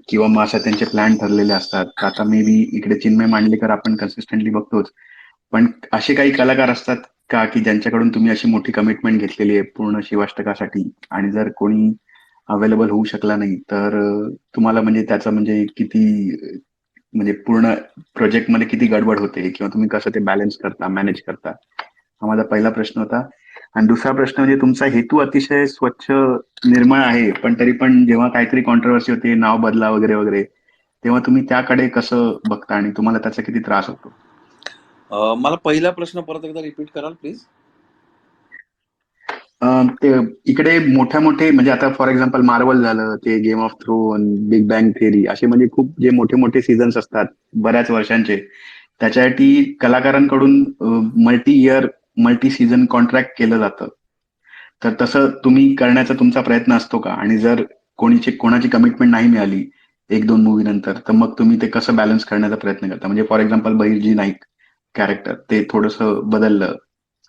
किंवा मग असं त्यांचे प्लॅन ठरलेले असतात. आता मे बी इकडे चिन्मय मांडलेकर आपण कन्सिस्टंटली बघतोच, पण असे काही कलाकार असतात का की ज्यांच्याकडून तुम्ही अशी मोठी कमिटमेंट घेतलेली आहे पूर्ण शिवाष्टकासाठी, आणि जर कोणी अवेलेबल होऊ शकला नाही तर तुम्हाला म्हणजे त्याचं म्हणजे किती म्हणजे पूर्ण प्रोजेक्टमध्ये किती गडबड होते किंवा तुम्ही कसं ते बॅलन्स करता, मॅनेज करता? हा माझा पहिला प्रश्न होता. आणि दुसरा प्रश्न म्हणजे तुमचा हेतू अतिशय स्वच्छ निर्मळ आहे, पण तरी पण जेव्हा काहीतरी कॉन्ट्रोवर्सी होते, नाव बदला वगैरे वगैरे, तेव्हा तुम्ही त्याकडे कसं बघता आणि तुम्हाला त्याचा किती त्रास होतो? मला पहिला प्रश्न परत एकदा रिपीट कराल प्लीज? ते इकडे मोठ्या मोठे म्हणजे आता फॉर एक्झाम्पल मार्वल झालं, ते game of throne, big bang theory, असे म्हणजे खूप जे मोठे मोठे सीझन्स असतात बऱ्याच वर्षांचे, त्याच्यासाठी कलाकारांकडून multi year multi season contract केलं जातं. तर तसं तुम्ही करण्याचा तुमचा प्रयत्न असतो का? आणि जर कोणाची कमिटमेंट नाही मिळाली 1-2 मूवी नंतर, तर मग तुम्ही ते कसं बॅलन्स करण्याचा प्रयत्न करता? म्हणजे for example Bahirji Naik character ते थोडंसं बदललं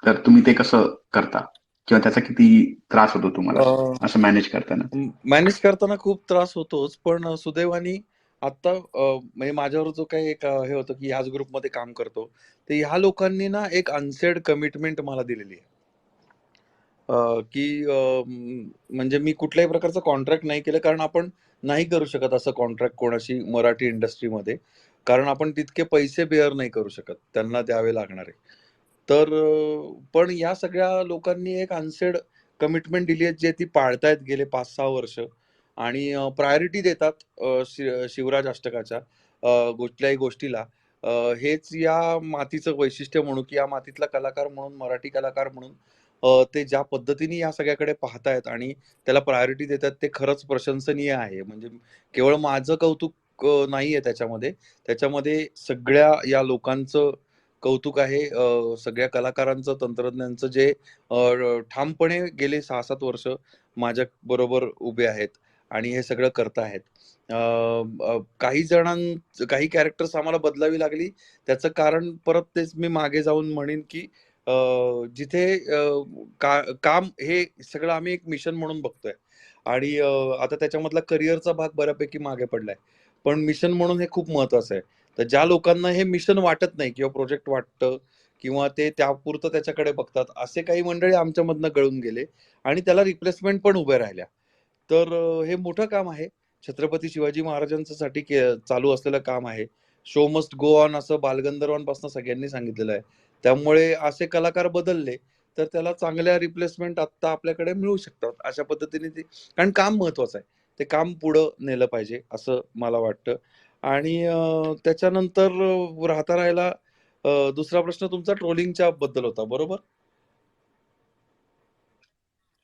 तर तुम्ही ते कसं करता, किंवा त्याचा किती त्रास होतो तुम्हाला असं मॅनेज करताना? मॅनेज करताना खूप त्रास होतोच, पण सुदैवाने आता म्हणजे माझ्यावर जो काही एक हे होतं की ह्याच ग्रुपमध्ये काम करतो, तर ह्या लोकांनी ना एक अनसेड कमिटमेंट मला दिलेली आहे. की म्हणजे मी कुठल्याही प्रकारचं कॉन्ट्रॅक्ट नाही केलं, कारण आपण नाही करू शकत असं कॉन्ट्रॅक्ट कोणाशी मराठी इंडस्ट्रीमध्ये, कारण आपण तितके पैसे बेअर नाही करू शकत, त्यांना द्यावे लागणारे. तर पण या सगळ्या लोकांनी एक अनसेड कमिटमेंट दिली आहे, जे ती पाळतायत गेले 5-6 वर्ष, आणि प्रायोरिटी देतात शिवराज अष्टकाच्या कुठल्याही गोष्टीला. हेच या मातीचं वैशिष्ट्य म्हणू, की या मातीतला कलाकार म्हणून, मराठी कलाकार म्हणून ते ज्या पद्धतीने या सगळ्याकडे पाहतायत आणि त्याला प्रायोरिटी देतात, ते खरंच प्रशंसनीय आहे. म्हणजे केवळ माझं कौतुक नाहीये त्याच्यामध्ये, त्याच्यामध्ये सगळ्या या लोकांचं कौतुक आहे. सगळ्या कलाकारांचं, तंत्रज्ञांचं, जे ठामपणे गेले 6-7 वर्ष माझ्या बरोबर उभे आहेत. आणि हे सगळं करताहेत. काही कॅरेक्टर्स आम्हाला बदलावी लागली. त्याचं कारण परत तेच मी मागे जाऊन म्हणेन, की जिथे काम हे सगळं आम्ही एक मिशन म्हणून बघतोय आणि आता त्याच्यामधला करिअरचा भाग बऱ्यापैकी मागे पडलाय. पण मिशन म्हणून हे खूप महत्वाचं आहे. तर ज्या लोकांना हे मिशन वाटत नाही किंवा प्रोजेक्ट वाटतं किंवा ते त्यापुरतं त्याच्याकडे बघतात, असे काही मंडळी आमच्यामधनं गळून गेले आणि त्याला रिप्लेसमेंट पण उभ्या राहिल्या. तर हे मोठं काम आहे. छत्रपती शिवाजी महाराजांसाठी चालू असलेलं काम आहे. शो मस्ट गो ऑन असं बालगंधर्वांपासून सगळ्यांनी सांगितलेलं आहे. त्यामुळे असे कलाकार बदलले, तर त्याला चांगल्या रिप्लेसमेंट आत्ता आपल्याकडे मिळू शकतात. अशा पद्धतीने ते कारण काम महत्वाचं आहे. ते काम पुढं नेलं पाहिजे असं मला वाटतं. आणि त्याच्यानंतर राहता राहिला दुसरा प्रश्न तुमचा ट्रोलिंगच्या बद्दल होता, बरोबर?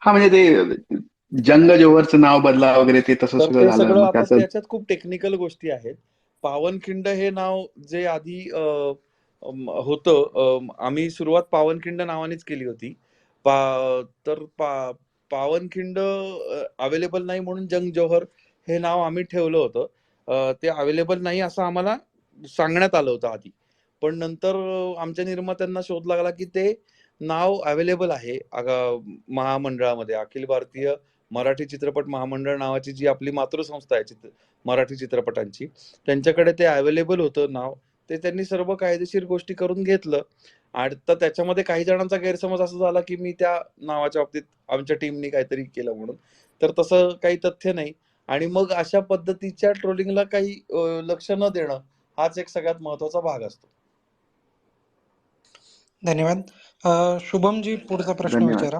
हा म्हणजे ते जंग जोहरचं नाव बदला वगैरे ते तसं तर सगळं ते झालं. सगळं मग आता त्याचं त्याच्यात खूप टेक्निकल गोष्टी आहेत. पावनखिंड हे नाव जे आधी होतं, आम्ही सुरुवात पावनखिंड नावानेच केली होती. तर पावनखिंड अवेलेबल नाही म्हणून जंग जोहर हे नाव आम्ही ठेवलं होतं. ते अवेलेबल नाही असं आम्हाला सांगण्यात आलं होतं आधी. पण नंतर आमच्या निर्मात्यांना शोध लागला की ते नाव अवेलेबल आहे महामंडळामध्ये. अखिल भारतीय मराठी चित्रपट महामंडळ नावाची जी आपली मातृसंस्था आहे मराठी चित्रपटांची, त्यांच्याकडे ते अवेलेबल होतं नाव. ते त्यांनी सर्व कायदेशीर गोष्टी करून घेतलं. आणि तर त्याच्यामध्ये काही जणांचा गैरसमज असा झाला की मी त्या नावाच्या बाबतीत आमच्या टीमनी काहीतरी केलं म्हणून. तर तसं काही तथ्य नाही. आणि मग अशा पद्धतीच्या ट्रोलिंगला काही लक्ष न देणं हाच एक सगळ्यात महत्वाचा भाग असतो. धन्यवाद. शुभमजी पुढचा प्रश्न धन्यवाद. विचारा.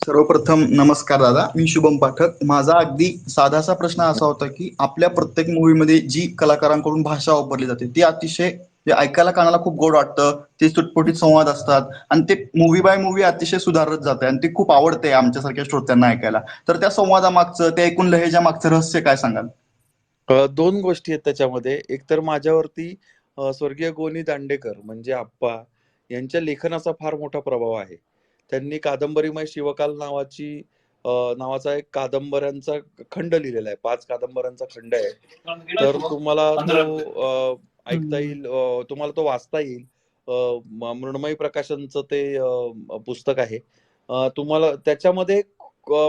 सर्वप्रथम नमस्कार दादा, मी शुभम पाठक. माझा अगदी साधासा प्रश्न असा होता की आपल्या प्रत्येक मूवीमध्ये जी कलाकारांकडून भाषा वापरली जाते ती अतिशय ऐकायला कानाला खूप गोड वाटतं. ते सुटपुटीत संवाद असतात आणि ते मूवी बाय मूवी अतिशय सुधारत जाते आणि ते खूप आवडते आमच्यासारख्या श्रोत्यांना ऐकायला. तर त्या संवादामागचं, त्या एकूण लहेजा मागचं रहस्य काय सांगाल? दोन गोष्टी आहेत त्याच्यामध्ये. एक तर माझ्यावरती स्वर्गीय गोनी दांडेकर म्हणजे आप्पा यांच्या लेखनाचा फार मोठा प्रभाव आहे. त्यांनी कादंबरीमय शिवकाल नावाचा एक कादंबऱ्यांचा खंड लिहिलेला आहे. 5 कादंबऱ्यांचा खंड आहे. तर तुम्हाला तो ऐकता येईल, तुम्हाला तो वाचता येईल. मृण्मयी प्रकाशनचं ते पुस्तक आहे. तुम्हाला त्याच्यामध्ये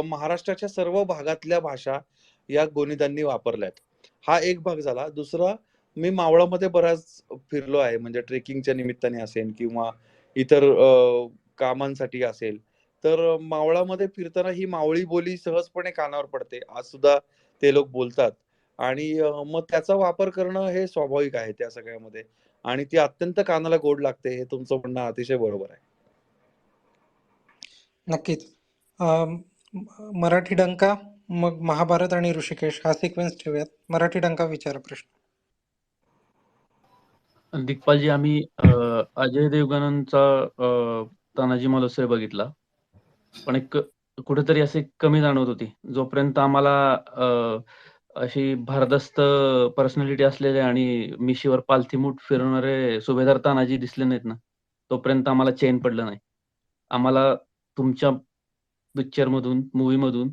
महाराष्ट्राच्या सर्व भागातल्या भाषा या गोनीदांनी वापरल्यात. हा एक भाग झाला. दुसरा, मी मावळामध्ये बराच फिरलो आहे. म्हणजे ट्रेकिंगच्या निमित्ताने असेल किंवा इतर कामांसाठी असेल. तर मावळामध्ये फिरताना ही मावळी बोली सहजपणे कानावर पडते. आज सुद्धा ते लोक बोलतात आणि मग त्याचा वापर करणं हे स्वाभाविक आहे त्या सगळ्यामध्ये आणि ती अत्यंत कानाला गोड लागते. हे तुमचं म्हणणं अतिशय बरोबर आहे. नक्कीच. मराठी डंका, मग महाभारत आणि ऋषिकेश हा सिक्वेन्स ठेवूयात. मराठी डंका विचारा प्रश्न. दिग्पालजी, आम्ही अजय देवगणचा तानाजी मालुसरे बघितला. पण एक कुठेतरी अशी कमी जाणवत होती. जोपर्यंत आम्हाला अशी भारदस्त पर्सनॅलिटी असलेले आणि मिशीवर पालथी-मूठ फिरवणारे सुभेदार तानाजी दिसले नाहीत ना, तोपर्यंत आम्हाला चैन पडलं नाही. आम्हाला तुमच्या पिक्चरमधून, मूव्हीमधून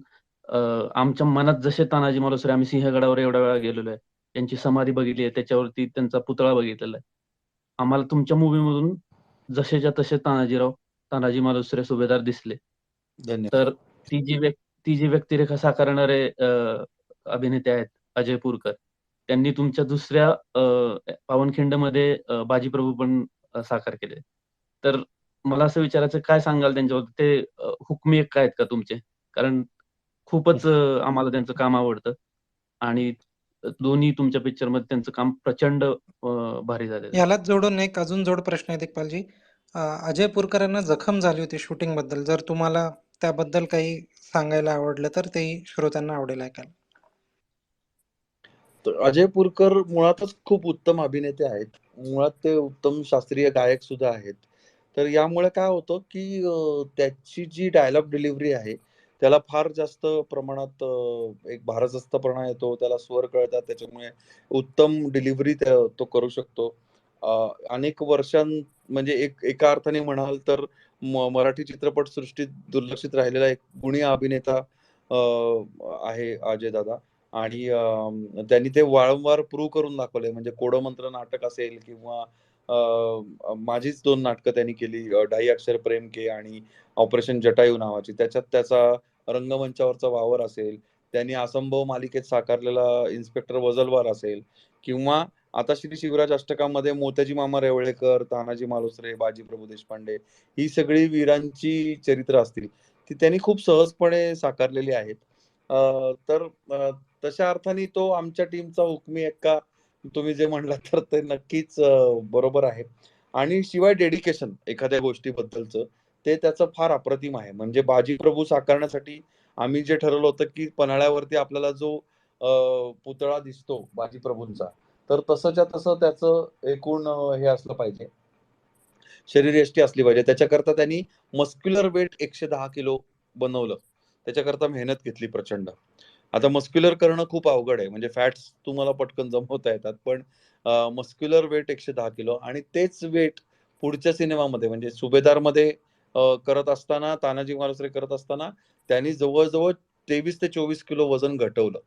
आमच्या मनात जसे तानाजी मालुसरे, आम्ही सिंहगडावर एवढ्या वेळा गेलेलो आहे. त्यांची समाधी बघितली आहे, त्याच्यावरती त्यांचा पुतळा बघितलेला आहे. आम्हाला तुमच्या मूव्हीमधून जसेच्या तसे तानाजी मालुसरे सुभेदार दिसले. धन्यवाद. तर ती जी व्यक्तिरेखा साकारणारे अभिनेते आहेत अजय पुरकर, त्यांनी तुमच्या दुसऱ्या पावनखिंडमध्ये बाजीप्रभू पण साकार केले. तर मला असं विचारायचं, काय सांगाल त्यांच्याबद्दल? ते हुकमी एक आहेत का तुमचे? कारण खूपच आम्हाला त्यांचं काम आवडतं आणि दोन्ही तुमच्या पिक्चरमध्ये त्यांचं काम प्रचंड भारी झालेलं आहे. यालाच जोडून एक अजून जोड प्रश्न आहे दिग्पालजी. अजय पुरकरांना जखम झाली होती शूटिंग बद्दल. जर तुम्हाला त्याबद्दल काही सांगायला आवडलं तर तेही श्रोत्यांना आवडेल ऐकायला. तर अजय पुरकर मुळातच खूप उत्तम अभिनेते आहेत. मुळात ते उत्तम शास्त्रीय गायक सुद्धा आहेत. तर यामुळे काय होतं, की त्याची जी डायलॉग डिलिव्हरी आहे, त्याला फार जास्त प्रमाणात एक भारजस्तपणा येतो. त्याला स्वर कळतात. त्याच्यामुळे उत्तम डिलिव्हरी तो करू शकतो. अनेक म्हणजे एका अर्थाने म्हणाल तर मराठी चित्रपटसृष्टीत दुर्लक्षित राहिलेला एक गुणी अभिनेता आहे अजय दादा. आणि त्यांनी ते वारंवार प्रूव्ह करून दाखवलंय. म्हणजे कोडमंत्र नाटक असेल किंवा माझीच 2 नाटकं त्यांनी केली, डाई अक्षर प्रेम के आणि ऑपरेशन जटायू नावाची. त्याच्यात त्याचा रंगमंचावरचा वावर असेल, त्यांनी असंभव मालिकेत साकारलेला इन्स्पेक्टर वजलवार असेल किंवा आता श्री शिवराज अष्टकामध्ये मोत्याजी मामा रेवळेकर, तानाजी मालुसरे, बाजीप्रभू देशपांडे ही सगळी वीरांची चरित्र असतील, ती त्यांनी खूप सहजपणे साकारलेली आहेत. तर तशा अर्थाने तो आमच्या टीमचा हुकमी एक्का तुम्ही जे म्हणलात तर ते नक्कीच बरोबर आहे. आणि शिवाय डेडिकेशन एखाद्या गोष्टीबद्दलचं ते त्याचं फार अप्रतिम आहे. म्हणजे बाजीप्रभू साकारण्यासाठी आम्ही जे ठरवलं होतं, की पन्हाळ्यावरती आपल्याला जो पुतळा दिसतो बाजीप्रभूंचा, तर तसंच्या तसं त्याचं एकूण हे असलं पाहिजे, शरीरयष्टी असली पाहिजे. त्याच्याकरता त्यांनी मस्क्युलर वेट 110 किलो बनवलं. त्याच्याकरता मेहनत घेतली प्रचंड. आता मस्क्युलर करणं खूप अवघड आहे. म्हणजे फॅट्स तुम्हाला पटकन जमवता येतात. पण मस्क्युलर वेट 110 किलो आणि तेच वेट पुढच्या सिनेमामध्ये म्हणजे सुभेदारमध्ये करत असताना, तानाजी मालुसरे करत असताना त्यांनी जवळ-जवळ 23 ते 24 किलो वजन घटवलं.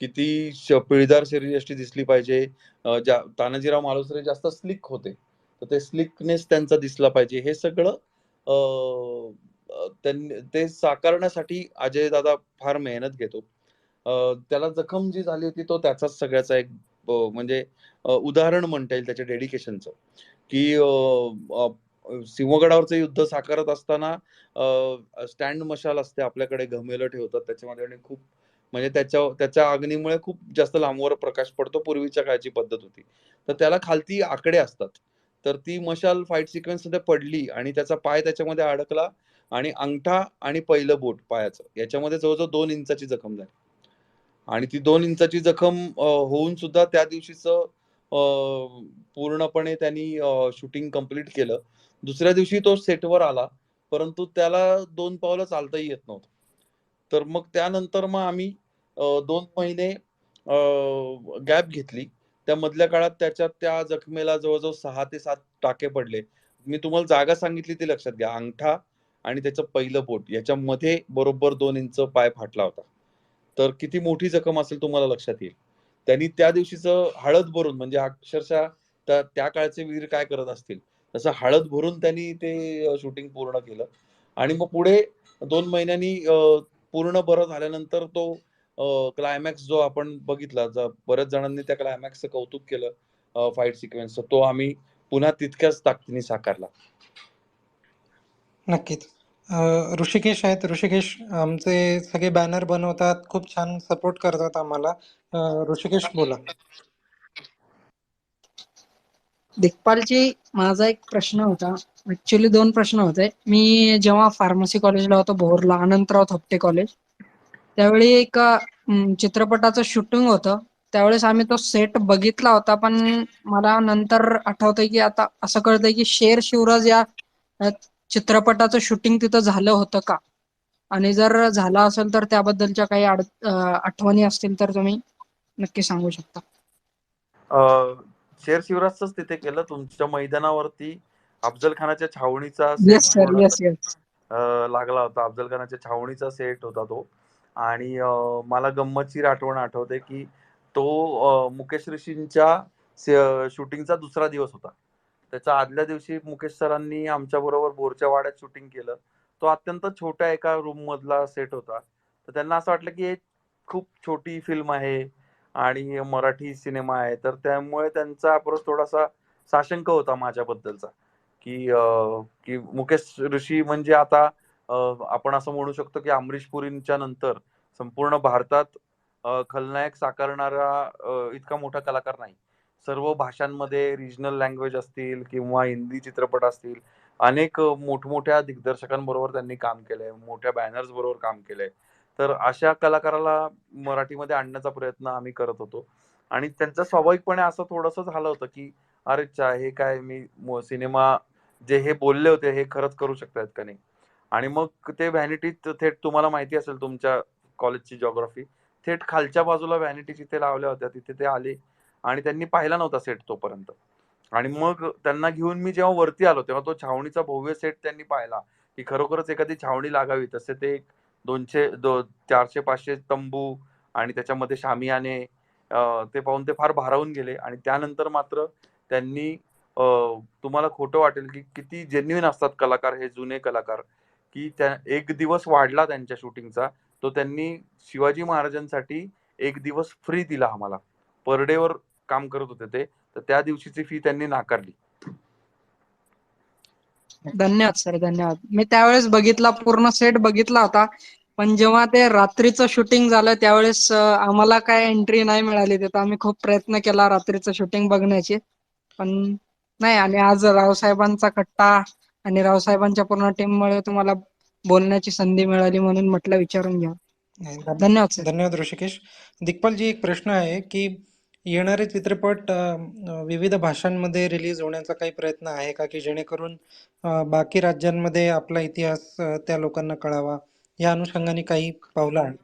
किती पिळदार शरीरयष्टी दिसली पाहिजे. तानाजीराव मालुसरे जास्त स्लिक होते. तर ते स्लिकनेस त्यांचा दिसला पाहिजे. हे सगळं अ, त्यांनी ते साकारण्यासाठी अजय दादा फार मेहनत घेतो. त्याला जखम जी झाली होती तो त्याचाच सगळ्याचा एक म्हणजे उदाहरण म्हणता येईल त्याच्या डेडिकेशनचं, की सिंहगडावरचं युद्ध साकारत असताना स्टँड मशाल असते आपल्याकडे, घमेलं ठेवतात त्याच्यामध्ये आणि खूप म्हणजे त्याच्या अग्नीमुळे खूप जास्त लांबवर प्रकाश पडतो. पूर्वीच्या काळची पद्धत होती. तर त्याला खालती आकडे असतात. तर ती मशाल फाईट सिक्वेन्समध्ये पडली आणि त्याचा पाय त्याच्यामध्ये अडकला आणि अंगठा आणि पहिलं बोट पायाचं याच्यामध्ये जवळ-जवळ 2 इंचाची जखम झाली. आणि ती 2 इंचाची जखम होऊन सुद्धा त्या दिवशीचं पूर्णपणे त्यांनी शूटिंग कंप्लीट केलं. दुसऱ्या दिवशी तो सेटवर आला, परंतु त्याला 2 पावलं चालताही येत नव्हतं. तर मग त्यानंतर मग आम्ही 2 महिने गॅप घेतली. त्या मधल्या काळात त्याच्या त्या जखमेला जवळ-जवळ 6 ते 7 टाके पडले. मी तुम्हाला जागा सांगितली ती लक्षात घ्या. अंगठा आणि त्याचं पहिलं बोट याच्यामध्ये बरोबर 2 इंच पाय फाटला होता. तर किती मोठी जखम असेल तुम्हाला लक्षात येईल. त्यांनी त्या दिवशीचं हळद भरून म्हणजे अक्षरशः त्या काळचे वीर काय करत असतील, तसं हळद भरून त्यांनी ते शूटिंग पूर्ण केलं. आणि मग पुढे 2 महिन्यांनी पूर्ण बरं झाल्यानंतर तो क्लायमॅक्स जो आपण बघितला, बऱ्याच जणांनी त्या क्लायमॅक्सचं कौतुक केलं फाईट सिक्वेन्सचं, तो आम्ही पुन्हा तितक्याच ताकदीने साकारला. नक्कीच. ऋषिकेश आहेत. ऋषिकेश आमचे सगळे बॅनर बनवतात. खूप छान सपोर्ट करतात आम्हाला. ऋषिकेश बोला. दिग्पालजी, माझा एक प्रश्न होता. ऍक्च्युली 2 प्रश्न होते. मी जेव्हा फार्मसी कॉलेजला होतो भोरला, अनंतराव थोपटे कॉलेज, त्यावेळी एक चित्रपटाचं शूटिंग होतं. त्यावेळेस आम्ही तो सेट बघितला होता. पण मला नंतर आठवतंय की आता असं कळतंय की शेर शिवराज या चित्रपटाचं शूटिंग तिथं झालं होतं का? आणि जर झालं असेल तर त्याबद्दलच्या काही आठवणी असतील तर तुम्ही नक्की सांगू शकता. शेर शिवराजचंच तिथे केलं. तुमच्या मैदानावरती अफजल खानाच्या छावणीचा set yes sir, yes, yes. लागला होता. अफजल खानाच्या छावणीचा सेट होता तो. आणि मला गंमतशीर आठवण आठवते, की तो मुकेश ऋषींच्या शूटिंगचा दुसरा दिवस होता. त्याच्या आदल्या दिवशी मुकेश सरांनी आमच्याबरोबर बोरच्या वाड्यात शूटिंग केलं. तो अत्यंत छोट्या एका रूम मधला सेट होता. तर त्यांना असं वाटलं, की एक खूप छोटी फिल्म आहे आणि मराठी सिनेमा आहे. तर त्यामुळे त्यांचा अप्रोच थोडासा साशंक होता माझ्याबद्दलचा, की मुकेश ऋषी म्हणजे आता आपण असं म्हणू शकतो, की अमरीश पुरींच्या नंतर संपूर्ण भारतात खलनायक साकारणारा इतका मोठा कलाकार नाही. सर्व भाषांमध्ये रिजनल लँग्वेज असतील किंवा हिंदी चित्रपट असतील, अनेक मोठमोठ्या दिग्दर्शकांबरोबर त्यांनी काम केलंय, मोठ्या बॅनर्स बरोबर काम केलंय. तर अशा कलाकाराला मराठीमध्ये आणण्याचा प्रयत्न आम्ही करत होतो. आणि त्यांचं स्वाभाविकपणे असं थोडंसं झालं होतं, की अरे हे काय सिनेमा जे हे बोलले होते हे खरंच करू शकतायत का नाही? आणि मग ते व्हॅनिटीत थेट तुम्हाला माहिती असेल तुमच्या कॉलेजची जिओग्राफी, थेट खालच्या बाजूला व्हॅनिटी जिथे लावल्या होत्या तिथे ते आले आणि त्यांनी पाहिला नव्हता सेट तोपर्यंत. आणि मग त्यांना घेऊन मी जेव्हा वरती आलो तेव्हा तो छावणीचा भव्य सेट त्यांनी पाहिला, की खरोखरच एखादी छावणी लागावी तसे ते 400-500 तंबू आणि त्याच्यामध्ये शामियाने, ते पाहून ते फार भारावून गेले. आणि त्यानंतर मात्र त्यांनी, तुम्हाला खोटं वाटेल की किती जेन्युइन असतात कलाकार, हे जुने कलाकार, की त्या एक दिवस वाढला त्यांच्या शूटिंगचा, तो त्यांनी शिवाजी महाराजांसाठी एक दिवस फ्री दिला आम्हाला. पर डे वर काम करत होते ते, तर त्या दिवशीची फी त्यांनी नाकारली. धन्यवाद सर, धन्यवाद. मी त्यावेळेस बघितला, पूर्ण सेट बघितला होता, पण जेव्हा ते रात्रीचं शूटिंग झालं त्यावेळेस आम्हाला काय एंट्री नाही मिळाली तिथं. आम्ही खूप प्रयत्न केला रात्रीचं शूटिंग बघण्याची, पण नाही. आणि आज रावसाहेबांचा कट्टा आणि रावसाहेबांच्या पूर्ण टीममुळे तुम्हाला बोलण्याची संधी मिळाली, म्हणून म्हटलं विचारून घ्या. नाही, धन्यवाद सर. धन्यवाद ऋषिकेश. दिग्पालजी, एक प्रश्न आहे की येणारे चित्रपट विविध भाषांमध्ये रिलीज होण्याचा काही प्रयत्न आहे का, की जेणेकरून बाकी राज्यांमध्ये आपला इतिहास त्या लोकांना कळावा, या अनुषंगाने काही पावलं आहेत?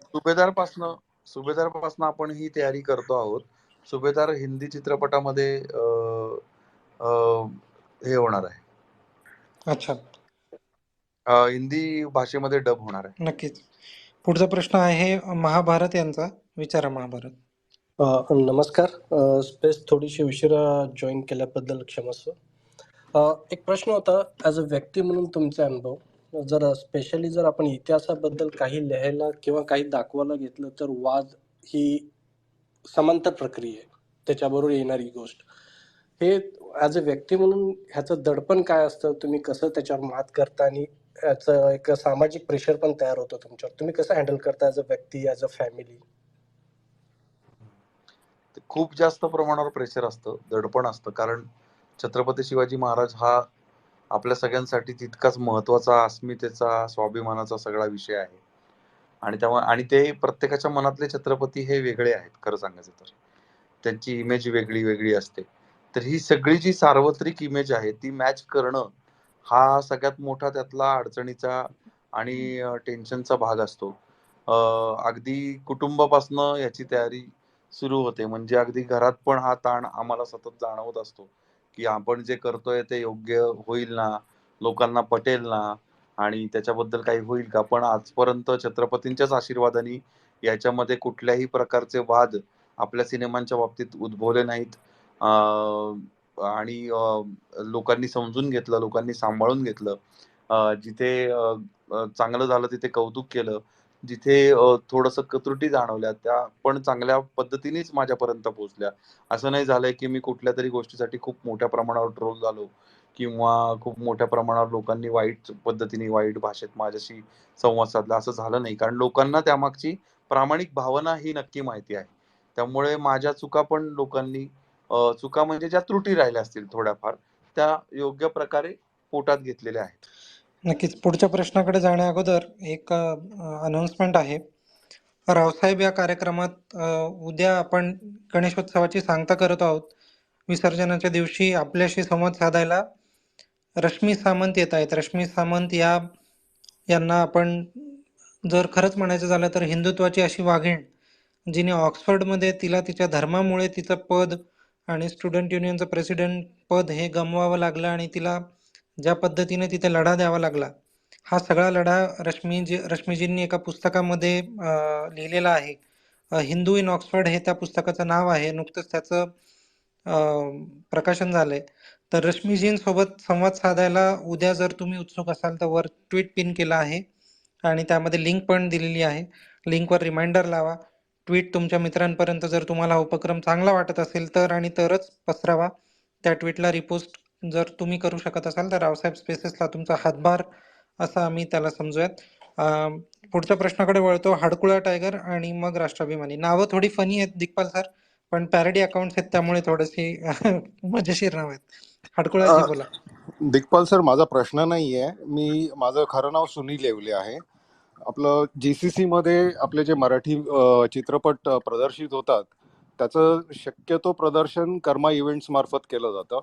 सुभेदारपासून आपण ही तयारी करतो आहोत. सुभेदार हिंदी चित्रपटामध्ये हे होणार आहे. अच्छा, हिंदी भाषेमध्ये डब होणार आहे. नक्कीच. पुढचा प्रश्न आहे महाभारत यांचा. विचारा महाभारत. नमस्कार. स्पेस थोडीशी उशिरा जॉईन केल्याबद्दल क्षमस्व. एक प्रश्न होता, ॲज अ व्यक्ती म्हणून तुमचे अनुभव, जर स्पेशली जर आपण इतिहासाबद्दल काही लिहायला किंवा काही दाखवायला घेतलं तर वाद ही समांतर प्रक्रिया आहे, त्याच्याबरोबर येणारी गोष्ट. हे ॲज अ व्यक्ती म्हणून ह्याचं दडपण काय असतं, तुम्ही कसं त्याच्यावर मात करता, आणि याचं एक सामाजिक प्रेशर पण तयार होतं तुमच्यावर, तुम्ही कसं हँडल करता ॲज अ व्यक्ती, ॲज अ फॅमिली? खूप जास्त प्रमाणावर प्रेशर असतं, दडपण असतं, कारण छत्रपती शिवाजी महाराज हा आपल्या सगळ्यांसाठी तितकाच महत्वाचा, अस्मितेचा, स्वाभिमानाचा सगळा विषय आहे. आणि त्यामुळे, आणि ते प्रत्येकाच्या मनातले छत्रपती हे वेगळे आहेत. खरं सांगायचं तर त्यांची इमेज वेगळी वेगळी असते. तर ही सगळी जी सार्वत्रिक इमेज आहे ती मॅच करणं हा सगळ्यात मोठा त्यातला अडचणीचा आणि टेन्शनचा भाग असतो. अगदी कुटुंबापासनं याची तयारी सुरू होते. म्हणजे अगदी घरात पण हा ताण आम्हाला सतत जाणवत असतो, की आपण जे करतोय ते योग्य होईल ना, लोकांना पटेल ना, आणि त्याच्याबद्दल काही होईल का. पण आजपर्यंत छत्रपतींच्याच आशीर्वादाने याच्यामध्ये कुठल्याही प्रकारचे वाद आपल्या सिनेमांच्या बाबतीत उद्भवले नाहीत. आणि लोकांनी समजून घेतलं, लोकांनी सांभाळून घेतलं. जिथे चांगलं झालं तिथे कौतुक केलं, जिथे थोडंसं त्रुटी जाणवल्या त्या पण चांगल्या पद्धतीनेच माझ्यापर्यंत पोहोचल्या. असं नाही झालंय की मी कुठल्या तरी गोष्टीसाठी खूप मोठ्या प्रमाणावर ट्रोल झालो किंवा खूप मोठ्या प्रमाणावर लोकांनी वाईट पद्धतीने, वाईट भाषेत माझ्याशी संवाद साधला, असं झालं नाही. कारण लोकांना त्यामागची प्रामाणिक भावना ही नक्की माहिती आहे. त्यामुळे माझ्या चुका पण लोकांनी, चुका म्हणजे ज्या त्रुटी राहिल्या असतील थोड्याफार, त्या योग्य प्रकारे पोटात घेतलेल्या आहेत. नक्कीच. पुढच्या प्रश्नाकडे जाण्या अगोदर एक अनाउन्समेंट आहे. रावसाहेब या कार्यक्रमात उद्या आपण गणेशोत्सवाची सांगता करत आहोत. विसर्जनाच्या दिवशी आपल्याशी संवाद साधायला रश्मी सामंत येत आहेत. रश्मी सामंत यांना आपण जर खरंच म्हणायचं झालं तर हिंदुत्वाची अशी वाघीण, जिने ऑक्सफर्डमध्ये तिला तिच्या धर्मामुळे तिचं पद आणि स्टुडंट युनियनचं प्रेसिडेंट पद हे गमवावं लागलं, आणि तिला ज्या पद्धतीने तिथे लढा द्यावा लागला, हा सगळा लढा रश्मीजींनी एका पुस्तकामध्ये लिहिलेला आहे. हिंदू इन ऑक्सफर्ड हे त्या पुस्तकाचं नाव आहे. नुकतंच त्याचं प्रकाशन झालंय. तर रश्मीजींसोबत संवाद साधायला उद्या जर तुम्ही उत्सुक असाल तर वर ट्विट पिन केला आहे आणि त्यामध्ये लिंक पण दिलेली आहे. लिंकवर रिमाइंडर लावा. ट्विट तुमच्या मित्रांपर्यंत जर तुम्हाला हा उपक्रम चांगला वाटत असेल तर, आणि तरच पसरावा. त्या ट्विटला रिपोस्ट जर तुम्ही करू शकत असाल तर रावसाहेब स्पेसेसला तुमचा हातभार असं आम्ही त्याला समजूयात. पुढच्या प्रश्नाकडे वळतो. हडकुळा टायगर आणि मग राष्ट्राभिमानी. नावं थोडी फनी आहेत दिग्पाल सर, पण पॅरडी अकाउंट्स आहेत त्यामुळे थोडीशी मजेशीर नाव आहेत. हडकुळाजी बोला. दिग्पाल सर, माझा प्रश्न नाहीये. माझं खरं नाव सुनील येवले आहे. आपलं GCC मध्ये आपले जे मराठी चित्रपट प्रदर्शित होतात त्याचं शक्यतो प्रदर्शन कर्मा इव्हेंट्स मार्फत केलं जातं.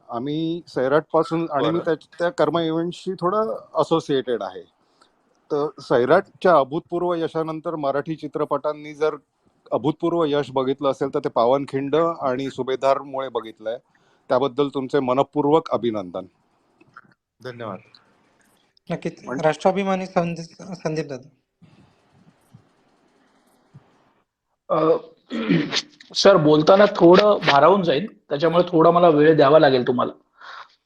आम्ही सैराट पासून, आणि मी त्या कर्मा इव्हेंट्सशी थोडं असोसिएटेड आहे. तर सैराटच्या अभूतपूर्व यशानंतर मराठी चित्रपटांनी जर अभूतपूर्व यश बघितलं असेल तर ते पावनखिंड आणि सुभेदारमुळे बघितलंय. त्याबद्दल तुमचे मनपूर्वक अभिनंदन. धन्यवाद. नक्कीच. राष्ट्राभिमानी संदीप दादा. सर बोलताना थोडं भारावून जाईल, त्याच्यामुळे थोडा मला वेळ द्यावा लागेल तुम्हाला.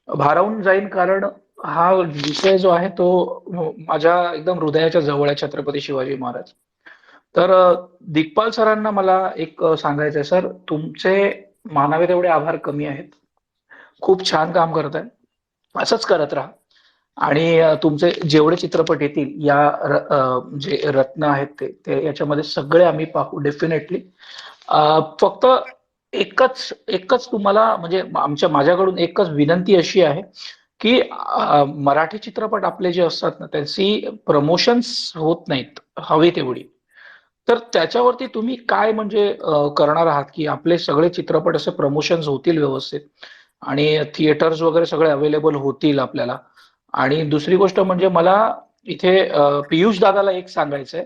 भारावून जाईल कारण हा विषय जो आहे तो माझ्या एकदम हृदयाच्या जवळ आहे, छत्रपती शिवाजी महाराज. तर दिग्पाल सरांना मला एक सांगायचंय सर, तुमचे मानावे तेवढे आभार कमी आहेत. खूप छान काम करताय, असंच करत राहा. आणि तुमचे जेवढे चित्रपट येतील या जे रत्न आहेत ते याच्यामध्ये सगळे आम्ही पाहू डेफिनेटली. फक्त एकच एकच तुम्हाला म्हणजे माझ्याकडून एकच विनंती अशी आहे की मराठी चित्रपट आपले जे असतात ना त्याची प्रमोशन्स होत नाहीत हवे तेवढी. तर त्याच्यावरती तुम्ही काय म्हणजे करणार आहात की आपले सगळे चित्रपट असे प्रमोशन्स होतील व्यवस्थित आणि थिएटर्स वगैरे सगळे अवेलेबल होतील आपल्याला. आणि दुसरी गोष्ट म्हणजे मला इथे पियुष दादाला एक सांगायचंय,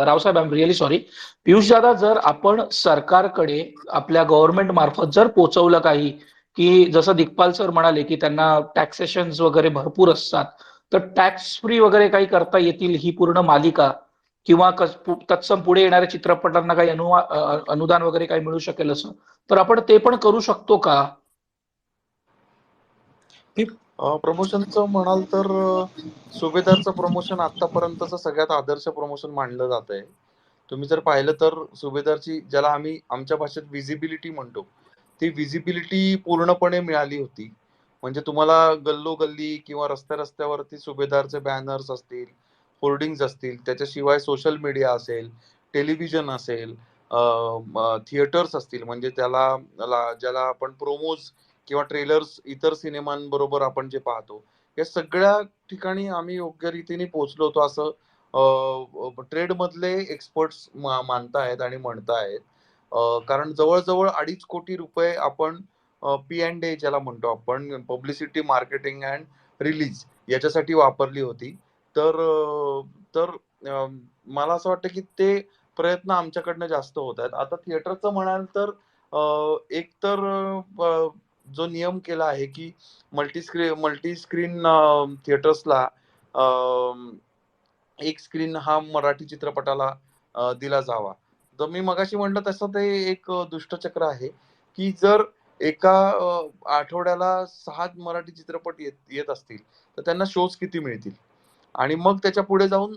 Raosaheb I am really sorry, Piyush दादा, जर आपण सरकारकडे आपल्या गव्हर्नमेंट मार्फत जर पोहोचवलं काही, की जसं दिग्पाल सर म्हणाले की त्यांना टॅक्सेशन वगैरे भरपूर असतात, तर टॅक्स फ्री वगैरे काही करता येतील ही पूर्ण मालिका, किंवा तत्सम पुढे येणाऱ्या चित्रपटांना काही अनुदान वगैरे काही मिळू शकेल असं, तर आपण ते पण करू शकतो का? प्रमोशनचं म्हणाल तर सुभेदारचं प्रमोशन आतापर्यंतचं सगळ्यात आदर्श प्रमोशन मानलं जात आहे. तुम्ही जर पाहिलं तर सुभेदारची, ज्याला आम्ही आमच्या भाषेत विजिबिलिटी म्हणतो, ती विजिबिलिटी पूर्णपणे मिळाली होती. म्हणजे तुम्हाला गल्लोगल्ली किंवा रस्त्या रस्त्यावरती सुभेदारचे बॅनर्स असतील, होर्डिंग्स असतील, त्याच्याशिवाय सोशल मीडिया असेल, टेलिव्हिजन असेल, थिएटर्स असतील, म्हणजे ज्याला आपण प्रोमोज किंवा ट्रेलर्स इतर सिनेमांबरोबर आपण जे पाहतो, या सगळ्या ठिकाणी आम्ही योग्य रीतीने पोहोचलो होतो असं ट्रेड मधले एक्सपर्ट्स मानतायत आणि म्हणतायत. कारण जवळजवळ 2.5 कोटी रुपये आपण P&A ज्याला म्हणतो आपण, पब्लिसिटी, मार्केटिंग अँड रिलीज, याच्यासाठी वापरली होती. तर मला असं वाटतं की ते प्रयत्न आमच्याकडनं जास्त होत आहेत. आता थिएटरचं म्हणाल तर एक तर जो नियम केला आहे की मल्टी स्क्रीन थिएटर्सला एक स्क्रीन हा मराठी चित्रपटाला दिला जावा. तर मी मगाशी म्हटलं तसं ते एक दुष्टचक्र आहे की जर एका आठवड्याला 6 मराठी चित्रपट येत असतील तर त्यांना शोज किती मिळतील. आणि मग त्याच्या पुढे जाऊन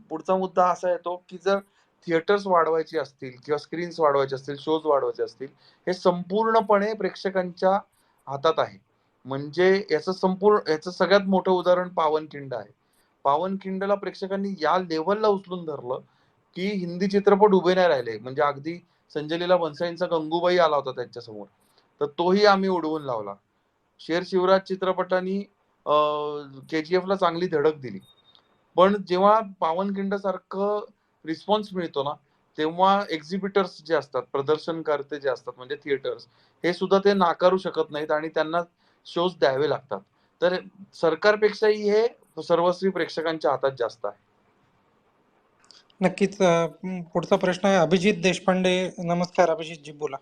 पुढचा मुद्दा असा येतो की जर थिएटर्स वाढवायची असतील किंवा स्क्रीन्स वाढवायचे असतील, शोज वाढवायचे असतील, हे संपूर्णपणे प्रेक्षकांच्या हातात आहे. म्हणजे याचं सगळ्यात मोठं उदाहरण पावनखिंड आहे. पावनखिंडला प्रेक्षकांनी या लेव्हलला उचलून धरलं की हिंदी चित्रपट उभे नाही राहिले. म्हणजे अगदी संजय लीला भन्साळींचा गंगूबाई आला होता त्यांच्यासमोर, तर तोही आम्ही उडवून लावला. शेर शिवराज चित्रपटाने KGF ला चांगली धडक दिली. पण जेव्हा पावनखिंड सारखं रिस्पॉन्स मिळतो ना, तेव्हा एक्झिबिटर्स जे असतात, प्रदर्शनकर्ते जे असतात, म्हणजे थिएटर्स, हे सुद्धा ते नाकारू शकत नाहीत आणि त्यांना शोज द्यावे लागतात. तर सरकारपेक्षाही हे सर्वस्वी प्रेक्षकांच्या हातात जास्त आहे. नक्कीच. पुढचा प्रश्न आहे अभिजित देशपांडे. नमस्कार अभिजितजी, बोला.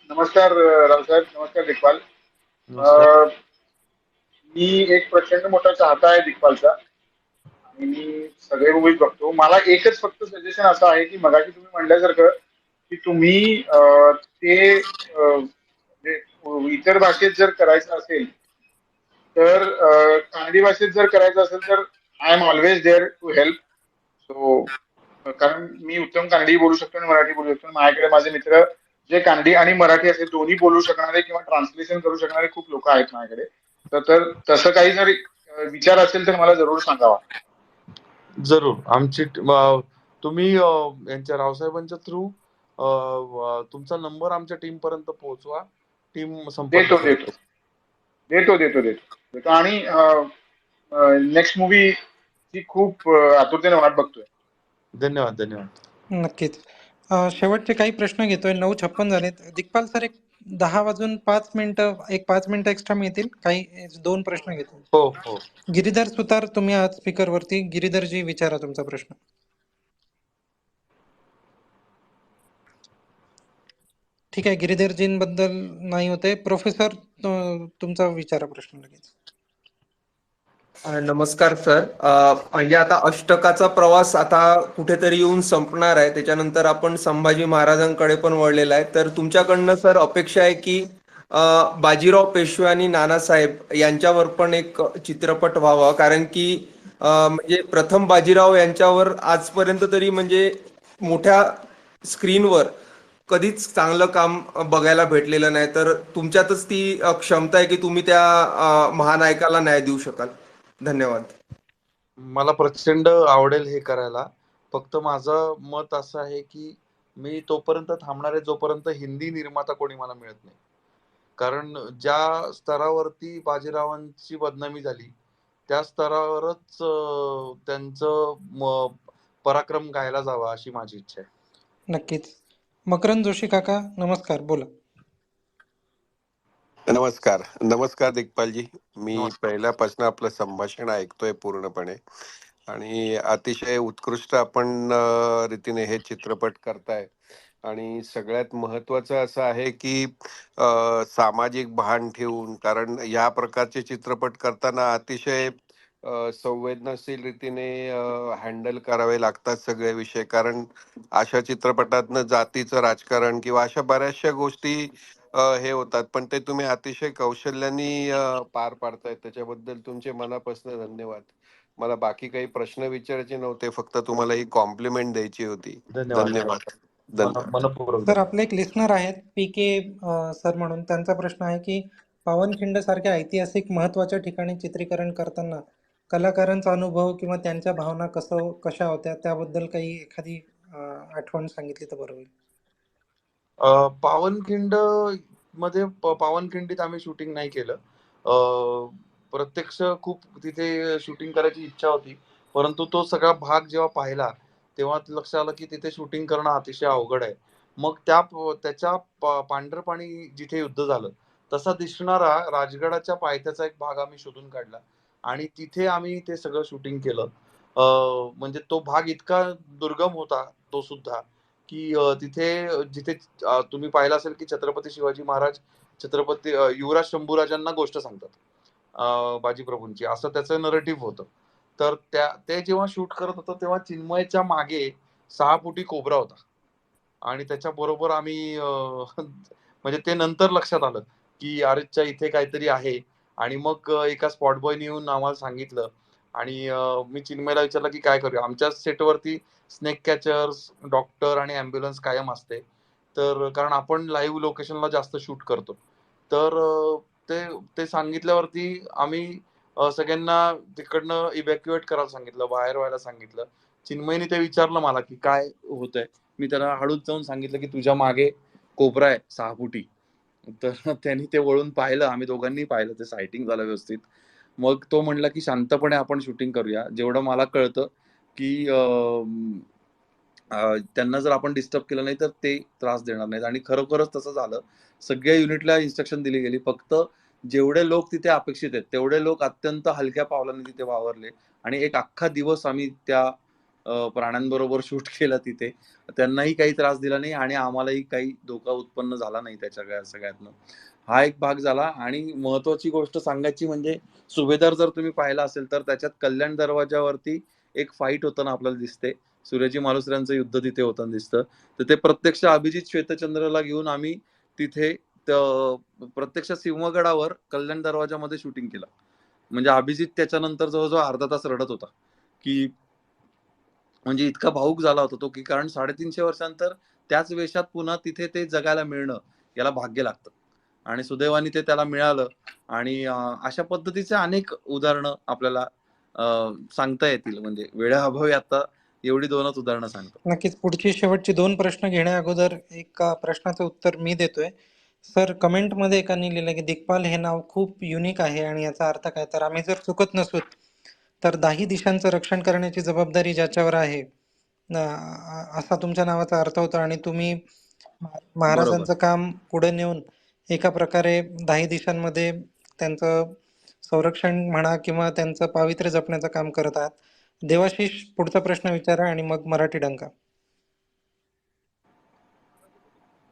नमस्कार रावसाहेब, नमस्कार दिग्पाल. मी एक प्रचंड मोठा चाहता आहे दिग्पालचा आणि मी सगळे मूवीज बघतो. मला एकच फक्त सजेशन असं आहे की मगाशी तुम्ही म्हणल्यासारखं की तुम्ही ते इतर भाषेत जर करायचं असेल तर कानडी भाषेत जर करायचं असेल तर I am always there to help. So कारण मी उत्तम कानडी बोलू शकतो आणि मराठी बोलू शकतो. माझ्याकडे माझे मित्र जे कानडी आणि मराठी असे दोन्ही बोलू शकणारे किंवा ट्रान्सलेशन करू शकणारे खूप लोक आहेत माझ्याकडे. तर तसं काही जर विचार असेल तर मला जरूर सांगावा. जरूर. आमची तुम्ही यांच्या रावसाहेबांच्या थ्रू तुमचा नंबर आमच्या टीम पर्यंत पोहोचवा. टीम संपर्क देतो आणि नेक्स्ट मूवी ची खूप आतुरतेने वाट बघतोय. धन्यवाद. नक्कीच. शेवटचे काही प्रश्न घेतोय. 9:56 झालेत. दिग्पाल सर, एक 10 वाजून 5 मिनिटं, एक 5 मिनिटं एक्स्ट्रा मिळतील? काही 2 प्रश्न घेतो. हो. गिरीधर सुतार, तुम्ही आहात स्पीकर वरती. गिरीधरजी, विचारा तुमचा प्रश्न. ठीक आहे, गिरीधरजींबद्दल नाही होते. प्रोफेसर, तुमचा विचारा प्रश्न लगेच. नमस्कार सर. म्हणजे आता अष्टकाचा प्रवास आता कुठेतरी येऊन संपणार आहे. त्याच्यानंतर आपण संभाजी महाराजांकडे पण वळलेला आहे. तर तुमच्याकडनं सर अपेक्षा आहे की बाजीराव पेशवे आणि नानासाहेब यांच्यावर पण एक चित्रपट व्हावा. कारण की म्हणजे प्रथम बाजीराव यांच्यावर आजपर्यंत तरी म्हणजे मोठ्या स्क्रीनवर कधीच चांगलं काम बघायला भेटलेलं नाही. तर तुमच्यातच ती क्षमता आहे की तुम्ही त्या महानायकाला न्याय देऊ शकाल. धन्यवाद. मला प्रचंड आवडेल हे करायला. फक्त माझं मत असं आहे की मी तोपर्यंत थांबणार आहे जोपर्यंत हिंदी निर्माता कोणी मला मिळत नाही. कारण ज्या स्तरावरती बाजीरावांची बदनामी झाली त्या स्तरावरच त्यांचं पराक्रम गायला जावा अशी माझी इच्छा आहे. नक्कीच. मकरंद जोशी काका, नमस्कार, बोला. नमस्कार दिग्पालजी. मी नमस्कार. पहिल्यापासून आपलं संभाषण ऐकतोय पूर्णपणे आणि अतिशय उत्कृष्ट आपण रीतीने हे चित्रपट करताय. आणि सगळ्यात महत्वाचं असं आहे की सामाजिक भान ठेवून, कारण या प्रकारचे चित्रपट करताना अतिशय संवेदनशील रीतीने हँडल करावे लागतात सगळे विषय. कारण अशा चित्रपटातनं जातीचं राजकारण किंवा अशा बऱ्याचशा गोष्टी हे होतात, पण ते तुम्ही अतिशय कौशल्याने पार पाडतायत. त्याच्याबद्दल तुमचे मनापासून धन्यवाद. मला बाकी काही प्रश्न विचारायचे नव्हते, फक्त तुम्हाला ही कॉम्प्लिमेंट द्यायची होती. धन्यवाद. धन्यवाद. मनपूर्वक सर, आपले एक लिस्नर आहेत PK सर म्हणून. त्यांचा प्रश्न आहे की पावनखिंड सारख्या ऐतिहासिक महत्वाच्या ठिकाणी चित्रीकरण करताना कलाकारांचा अनुभव किंवा त्यांच्या भावना कशा होत्या त्याबद्दल काही एखादी आठवण सांगितली तर बरं होईल. पावनखिंड मध्ये पावनखिंडीत आम्ही शूटिंग नाही केलं. प्रत्यक्ष खूप तिथे शूटिंग करायची इच्छा होती, परंतु तो सगळा भाग जेव्हा पाहिला तेव्हा लक्षात आलं की तिथे शूटिंग करणं अतिशय अवघड आहे. मग त्याच्या पांढरपाणी जिथे युद्ध झालं तसा दिसणारा राजगडाच्या पायथ्याचा एक भाग आम्ही शोधून काढला आणि तिथे आम्ही ते सगळं शूटिंग केलं. म्हणजे तो भाग इतका दुर्गम होता तो सुद्धा की तिथे जिथे तुम्ही पाहिलं असेल की छत्रपती शिवाजी महाराज छत्रपती युवराज शंभूराजांना गोष्ट सांगतात बाजीप्रभूंची, असं त्याचं नरेटिव्ह होतं. तर ते जेव्हा शूट करत होतं तेव्हा चिन्मयच्या मागे 6 फुटी कोबरा होता आणि त्याच्या बरोबर आम्ही म्हणजे ते नंतर लक्षात आलं की अरेच्या इथे काहीतरी आहे. आणि मग एका स्पॉट बॉयने येऊन आम्हाला सांगितलं आणि मी चिन्मयला विचारलं की काय करूया. आमच्या सेटवरती स्नेक कॅचर्स, डॉक्टर आणि ॲम्ब्युलन्स कायम असते. तर कारण आपण लाईव्ह लोकेशनला जास्त शूट करतो. तर ते सांगितल्यावरती आम्ही सगळ्यांना तिकडनं इव्हॅक्युएट करायला सांगितलं, बाहेर व्हायला सांगितलं. चिन्मयने ते विचारलं मला की काय होतंय. मी त्याला हळूच जाऊन सांगितलं की तुझ्या मागे कोबरा आहे 6 फुटी. तर त्यांनी ते वळून पाहिलं, आम्ही दोघांनी पाहिलं, ते सायटिंग झालं व्यवस्थित. मग तो म्हणला की शांतपणे आपण शूटिंग करूया. जेवढं मला कळतं की त्यांना जर आपण डिस्टर्ब केलं नाही तर ते त्रास देणार नाहीत आणि खरोखरच तसं झालं. सगळ्या युनिटला इन्स्ट्रक्शन दिली गेली. फक्त जेवढे लोक तिथे अपेक्षित आहेत तेवढे लोक अत्यंत हलक्या पावलांनी तिथे वावरले आणि एक अख्खा दिवस आम्ही त्या प्राण्यांबरोबर शूट केलं तिथे. त्यांनाही काही त्रास दिला नाही आणि आम्हालाही काही धोका उत्पन्न झाला नाही त्याच्या सगळ्यातनं. हा एक भाग झाला. आणि महत्वाची गोष्ट सांगायची म्हणजे सुभेदार जर तुम्ही पाहिला असेल तर त्याच्यात कल्याण दरवाजावरती एक फाईट होताना आपल्याला दिसते. सूर्याजी मालुसऱ्यांचं युद्ध तिथे होताना दिसतं. तर ते प्रत्यक्ष अभिजित श्वेतचंद्रला घेऊन आम्ही तिथे प्रत्यक्ष सिंहगडावर कल्याण दरवाजामध्ये शूटिंग केलं. म्हणजे अभिजित त्याच्यानंतर जवळजवळ अर्धा तास रडत होता की म्हणजे इतका भावूक झाला होता तो की कारण 350 वर्षांतर त्याच वेशात पुन्हा तिथे ते जगायला मिळणं याला भाग्य लागतं आणि सुदैवाने ते त्याला मिळालं. आणि अशा पद्धतीचे अनेक उदाहरणं आपल्याला सांगता येतील. म्हणजे वेळेअभावी आता एवढी 2च उदाहरणं सांगतो. नक्कीच. पुढची शेवटची 2 प्रश्न घेण्या अगोदर एक प्रश्नाचं उत्तर मी देतोय. सर, कमेंटमध्ये एकाने लिहिलं की दिग्पाल हे नाव खूप युनिक आहे आणि याचा अर्थ काय. तर आम्ही जर चुकत नसू तर 10 दिशांचं रक्षण करण्याची जबाबदारी ज्याच्यावर आहे असा तुमच्या नावाचा अर्थ होता आणि तुम्ही महाराजांचं काम पुढे नेऊन एका प्रकारे 10 दिशांमध्ये त्यांचं संरक्षण म्हणा किंवा त्यांचं पावित्र्य जपण्याचं काम करत आहात. देवाशिष, पुढचा प्रश्न विचारा आणि मग मराठी डंका.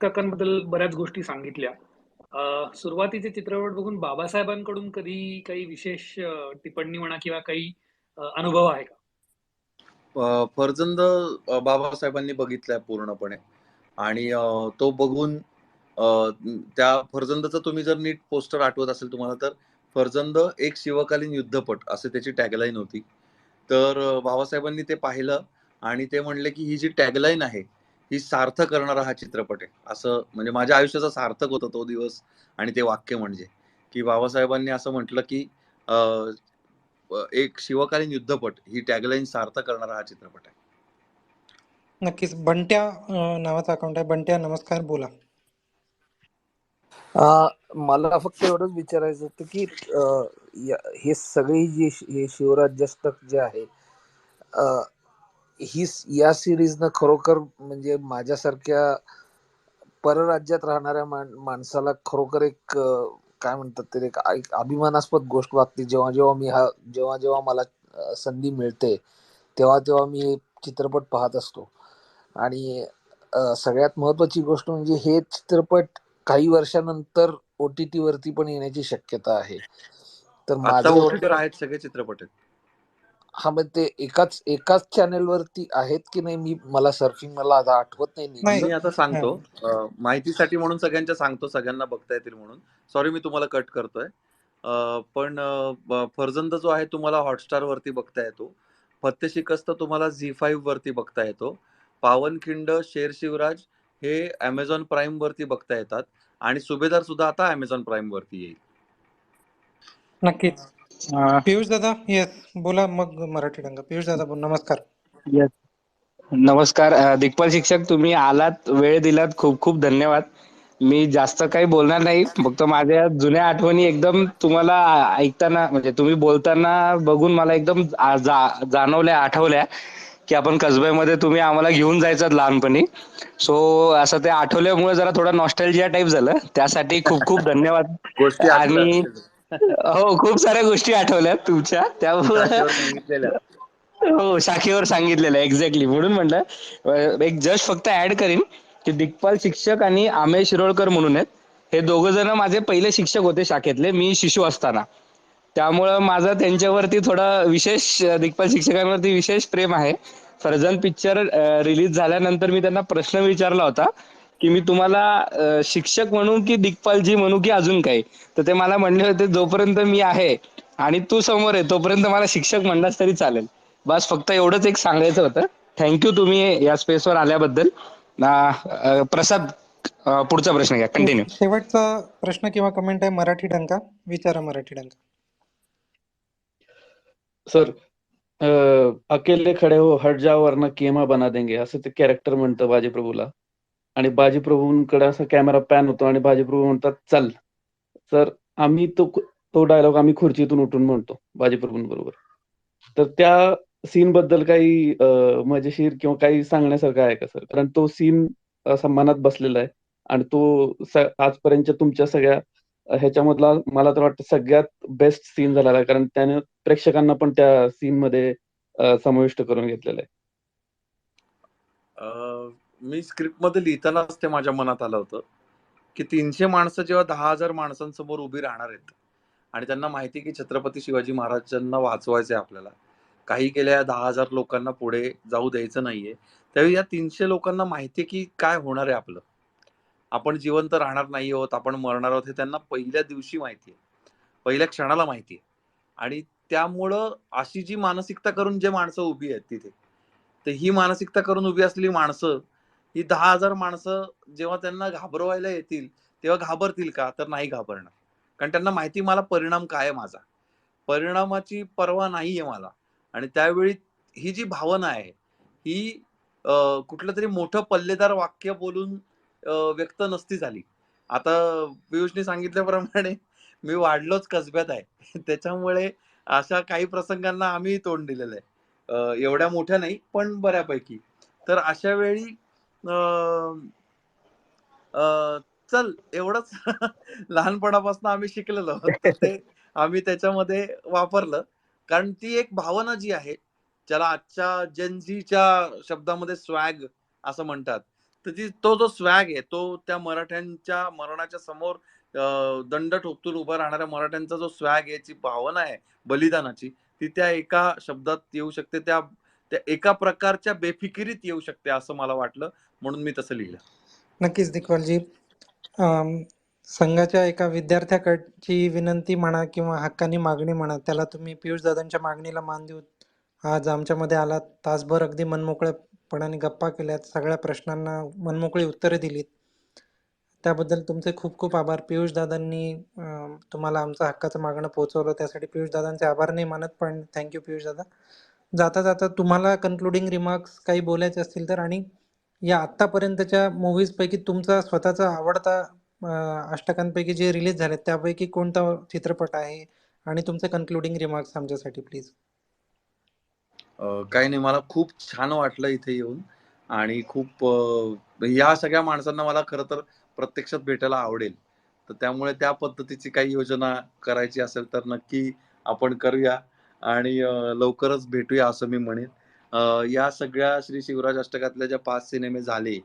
काकांबद्दल बऱ्याच गोष्टी सांगितल्या. सुरुवातीचे चित्रपट बघून बाबासाहेबांकडून कधी काही विशेष टिप्पणी म्हणा किंवा काही अनुभव आहे का? फर्जंद बाबासाहेबांनी बघितलाय पूर्णपणे आणि तो बघून त्या फर्जंदचं तुम्ही जर नीट पोस्टर आठवत असेल तुम्हाला तर फर्जंद एक शिवकालीन युद्धपट असे त्याची टॅगलाईन होती. तर बाबासाहेबांनी ते पाहिलं आणि ते म्हणले की ही जी टॅगलाईन आहे ही सार्थ करणारा हा चित्रपट आहे. असं म्हणजे माझ्या आयुष्याचा सार्थक होता तो दिवस आणि ते वाक्य म्हणजे की बाबासाहेबांनी असं म्हटलं की एक शिवकालीन युद्धपट ही टॅगलाईन सार्थ करणारा हा चित्रपट आहे. नक्कीच. बंट्या नावाचा अकाउंट आहे. बंट्या, नमस्कार, बोला. मला फक्त एवढंच विचारायचं होतं की हे सगळी जी हे शिवराज्याष्टक जे आहे ही या सिरीजनं खरोखर म्हणजे माझ्यासारख्या परराज्यात राहणाऱ्या माणसाला खरोखर एक काय म्हणतात ते एक अभिमानास्पद गोष्ट वाटते जेव्हा जेव्हा मला संधी मिळते तेव्हा मी चित्रपट पाहत असतो. आणि सगळ्यात महत्वाची गोष्ट म्हणजे हे चित्रपट काही वर्षानंतर OTT वरती पण येण्याची शक्यता आहे. तर आता माझं OTT एवढं आहेत सगळे चित्रपट आहेत. हा मग ते एकाच चॅनल वरती आहेत की नाही मला सर्फिंग मला आता आठवत नाही नाही. नीटसं. मी आता सांगतो माहितीसाठी म्हणून सगळ्यांच्या सांगतो सगळ्यांना बघता येतील म्हणून. सॉरी मी तुम्हाला कट करतोय. पण फर्जंद जो आहे तुम्हाला हॉटस्टार वरती बघता येतो. फत्ते शिकस्त तुम्हाला झी5 वरती बघता येतो. पावनखिंड, शेर शिवराज हे अमेझॉन प्राईम वरती बघता येतात आणि सुभेदार सुद्धा आता अमेझॉन प्राईम वरती येईल. नक्कीच. पियुष दादा, येस, बोला मग मराठी रंग. पियुष दादा बोल. नमस्कार. येस, नमस्कार. दिग्पाल शिक्षक, तुम्ही आलात, वेळ दिलात, खूप खूप धन्यवाद. मी जास्त काही बोलणार नाही, फक्त माझ्या जुन्या आठवणी एकदम तुम्हाला ऐकताना म्हणजे तुम्ही बोलताना बघून मला एकदम जाणवल्या, आठवल्या की आपण कसब्यामध्ये तुम्ही आम्हाला घेऊन जायचात लहानपणी. सो असं ते आठवल्यामुळे जरा थोडा नॉस्टॅल्जिया टाईप झालं. त्यासाठी खूप खूप धन्यवाद. गोष्टी आठवल्या आणि असतील. हो, खूप साऱ्या गोष्टी आठवल्यात तुमच्या, त्यामुळे शाखेवर सांगितलेल्या. हो, शाखेवर सांगितलेलं एक्झॅक्टली. म्हणून म्हटलं एक जस्ट फक्त ऍड करीन की दिग्पाल शिक्षक आणि अमेय शिरोळकर म्हणून आहेत. हे दोघं जण माझे पहिले शिक्षक होते शाखेतले, मी शिशु असताना. त्यामुळं माझं त्यांच्यावरती थोडं विशेष, दिग्पाल शिक्षकांवरती विशेष प्रेम आहे. फर्जंद पिक्चर रिलीज झाल्यानंतर मी त्यांना प्रश्न विचारला होता की मी तुम्हाला शिक्षक म्हणू की दिग्पालजी म्हणू की अजून काही. तर ते मला म्हणले होते जोपर्यंत मी आहे आणि तू समोर आहे तोपर्यंत मला शिक्षक म्हणलास तरी चालेल. बस फक्त एवढंच एक सांगायचं होतं. थँक्यू तुम्ही या स्पेसवर आल्याबद्दल. प्रसाद, पुढचा प्रश्न घ्या, कंटिन्यू. शेवटचा प्रश्न किंवा कमेंट आहे मराठी डंका. विचारा मराठी डंका. सर, अकेले खडे हो हट जाओ वरना केमा बना देंगे असं ते कॅरेक्टर म्हणतं बाजीप्रभूला आणि बाजीप्रभूंकडे असा कॅमेरा पॅन होतो आणि बाजीप्रभू म्हणतात चल. तर आम्ही तो डायलॉग आम्ही खुर्चीतून उठून म्हणतो बाजीप्रभूंबरोबर. तर त्या सीन बद्दल काही मजेशीर किंवा काही सांगण्यासारखं आहे का सर? कारण तो सीन असा मनात बसलेला आहे आणि तो आजपर्यंतच्या तुमच्या सगळ्या ह्याच्यामधला मला तर वाटतं सगळ्यात बेस्ट सीन झालेला आहे, कारण त्याने प्रेक्षकांना पण त्या सीन मध्ये समाविष्ट करून घेतलेलं आहे. मी स्क्रिप्ट मध्ये लिहितानाच ते माझ्या मनात आलं होतं की 300 माणसं जेव्हा 10,000 माणसांसमोर उभी राहणार आहेत आणि त्यांना माहिती की छत्रपती शिवाजी महाराजांना वाचवायचंय आपल्याला, काही केल्या या 10,000 लोकांना पुढे जाऊ द्यायचं नाहीये, त्यावेळी या 300 लोकांना माहितीये की काय होणार आहे आपलं, आपण जिवंत राहणार नाही आहोत, आपण मरणार आहोत, हे त्यांना पहिल्या दिवशी माहितीये, पहिल्या क्षणाला माहितीये. आणि त्यामुळं अशी जी मानसिकता करून जे माणसं उभी आहेत तिथे, तर ही मानसिकता करून उभी असलेली माणसं, ही 10,000 माणसं जेव्हा त्यांना घाबरवायला येतील तेव्हा घाबरतील का? तर नाही घाबरणार. कारण त्यांना माहिती मला परिणाम काय आहे माझा, परिणामाची पर्वा नाहीये मला. आणि त्यावेळी ही जी भावना आहे ही कुठलं तरी मोठं पल्लेदार वाक्य बोलून व्यक्त नसती झाली. आता पियुषने सांगितल्याप्रमाणे मी वाढलोच कसब्यात आहे. त्याच्यामुळे अशा काही प्रसंगांना आम्ही तोंड दिलेलं आहे. एवढ्या मोठ्या नाही पण बऱ्यापैकी. तर अशा वेळी चल एवढंच लहानपणापासून आम्ही शिकलेलो आहोत. तर ते आम्ही त्याच्यामध्ये वापरलं. कारण ती एक भावना जी आहे, ज्याला आजच्या जेन झीच्या शब्दामध्ये स्वॅग असं म्हणतात. तर तो जो स्वॅग आहे तो त्या मराठ्यांच्या मरणाच्या समोर दंड ठोकून उभा राहणाऱ्या मराठ्यांचा जो स्वॅग याची भावना आहे बलिदानाची, ती त्या एका शब्दात येऊ शकते, त्या त्या एका प्रकारच्या बेफिकिरीत येऊ शकते असं मला वाटलं, म्हणून मी तसं लिहिलं. नक्कीच दिग्पालजी. संघाच्या एका विद्यार्थ्याकडची विनंती म्हणा किंवा हक्कानी मागणी म्हणा, त्याला तुम्ही पियुष दादांच्या मागणीला मान देऊन आज आमच्यामध्ये आलात. तासभर अगदी मनमोकळेपणाने गप्पा केल्यात, सगळ्या प्रश्नांना मनमोकळी उत्तरे दिलीत. त्याबद्दल तुमचे खूप खूप आभार. पियुष दादांनी तुम्हाला आमचं हक्काचं मागणं पोहोचवलं, त्यासाठी पियुष दादांचे आभार नाही मानत, पण थँक्यू पियुष दादा. जाता जाता तुम्हाला कन्क्लुडिंग रिमार्क्स काही बोलायचे असतील तर, आणि या आत्तापर्यंतच्या मूव्हीजपैकी तुमचा स्वतःचा आवडता अष्टकांपैकी जे रिलीज झालेत त्यापैकी कोणता चित्रपट आहे, आणि तुमचे कन्क्लुडिंग रिमार्क्स आमच्यासाठी प्लीज. काही नाही, मला खूप छान वाटलं इथे येऊन, आणि खूप या सगळ्या माणसांना मला खरं तर प्रत्यक्षात भेटायला आवडेल. तर त्यामुळे त्या पद्धतीची काही योजना करायची असेल तर नक्की आपण करूया, आणि लवकरच भेटूया असं मी म्हणेन. या सगळ्या श्री शिवराज अष्टकातल्या ज्या 5 सिनेमे झाले,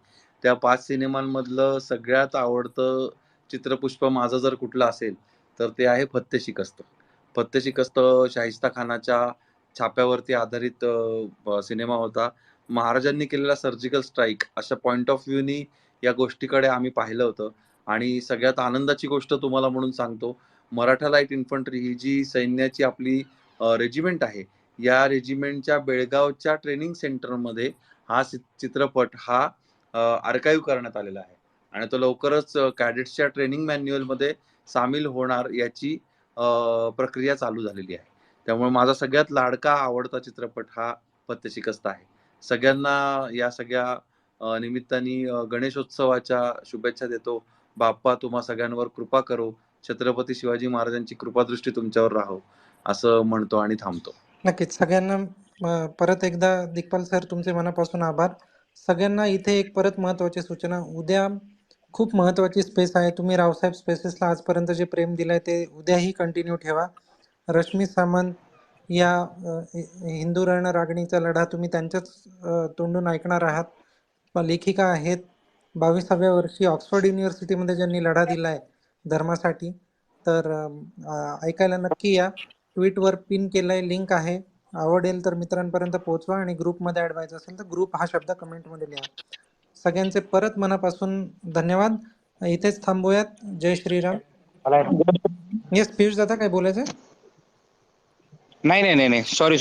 त्या 5 सिनेमांमधलं सगळ्यात आवडतं चित्रपुष्प माझं जर कुठलं असेल तर ते आहे फत्ते शिकस्त. फत्ते शिकस्त शाहिस्ता खानाच्या छाप्यावरती आधारित सिनेमा होता. महाराजांनी केलेला सर्जिकल स्ट्राईक अशा पॉइंट ऑफ व्ह्यूनी या गोष्टीकडे आम्ही पाहिलं होतं. आणि सगळ्यात आनंदाची गोष्ट तुम्हाला म्हणून सांगतो, मराठा लाईट इन्फंट्री ही जी सैन्याची आपली रेजिमेंट आहे, या रेजिमेंटच्या बेळगावच्या ट्रेनिंग सेंटरमध्ये हा चित्रपट हा आर्काइव्ह करण्यात आलेला आहे, आणि तो लवकरच कॅडेट्सच्या ट्रेनिंग मॅन्युअलमध्ये सामील होणार याची प्रक्रिया चालू झालेली आहे. त्यामुळे माझा सगळ्यात लाडका आवडता चित्रपट हा फत्ते शिकस्त आहे. सगळ्यांना या सगळ्या निमित्ताने गणेशोत्सवाच्या शुभेच्छा देतो. बाप्पा तुम्हा सगळ्यांवर कृपा करो, छत्रपती शिवाजी महाराजांची कृपादृष्टी तुमच्यावर राहो असं म्हणतो आणि थांबतो. नक्कीच. सगळ्यांना परत एकदा दिग्पाल सर तुमचे मनापासून आभार. सगळ्यांना इथे एक परत महत्त्वाची सूचना, उद्या खूप महत्त्वाची स्पेस आहे. तुम्ही रावसाहेब स्पेसेसला आजपर्यंत जे प्रेम दिलंय ते उद्याही कंटिन्यू ठेवा. रश्मी सामंत या हिंदू रणरागिणीचा लढा तुम्ही त्यांच्याच तोंडून ऐकणार आहात. लेखिका आहेत, 22व्या वर्षी ऑक्सफर्ड युनिव्हर्सिटीमध्ये ज्यांनी लढा दिलाय धर्मासाठी. तर ऐकायला नक्की या. ट्विटवर पिन केलंय, लिंक आहे. आवडेल तर मित्रांपर्यंत पोहोचवा, आणि ग्रुपमध्ये ॲड व्हायचं असेल तर ग्रुप हा शब्द कमेंटमध्ये लिहा. सगळ्यांचे परत मनापासून धन्यवाद. इथेच थांबूयात. जय श्रीराम. येस पियुष दादा, काय बोलायचं? नाही, सॉरी.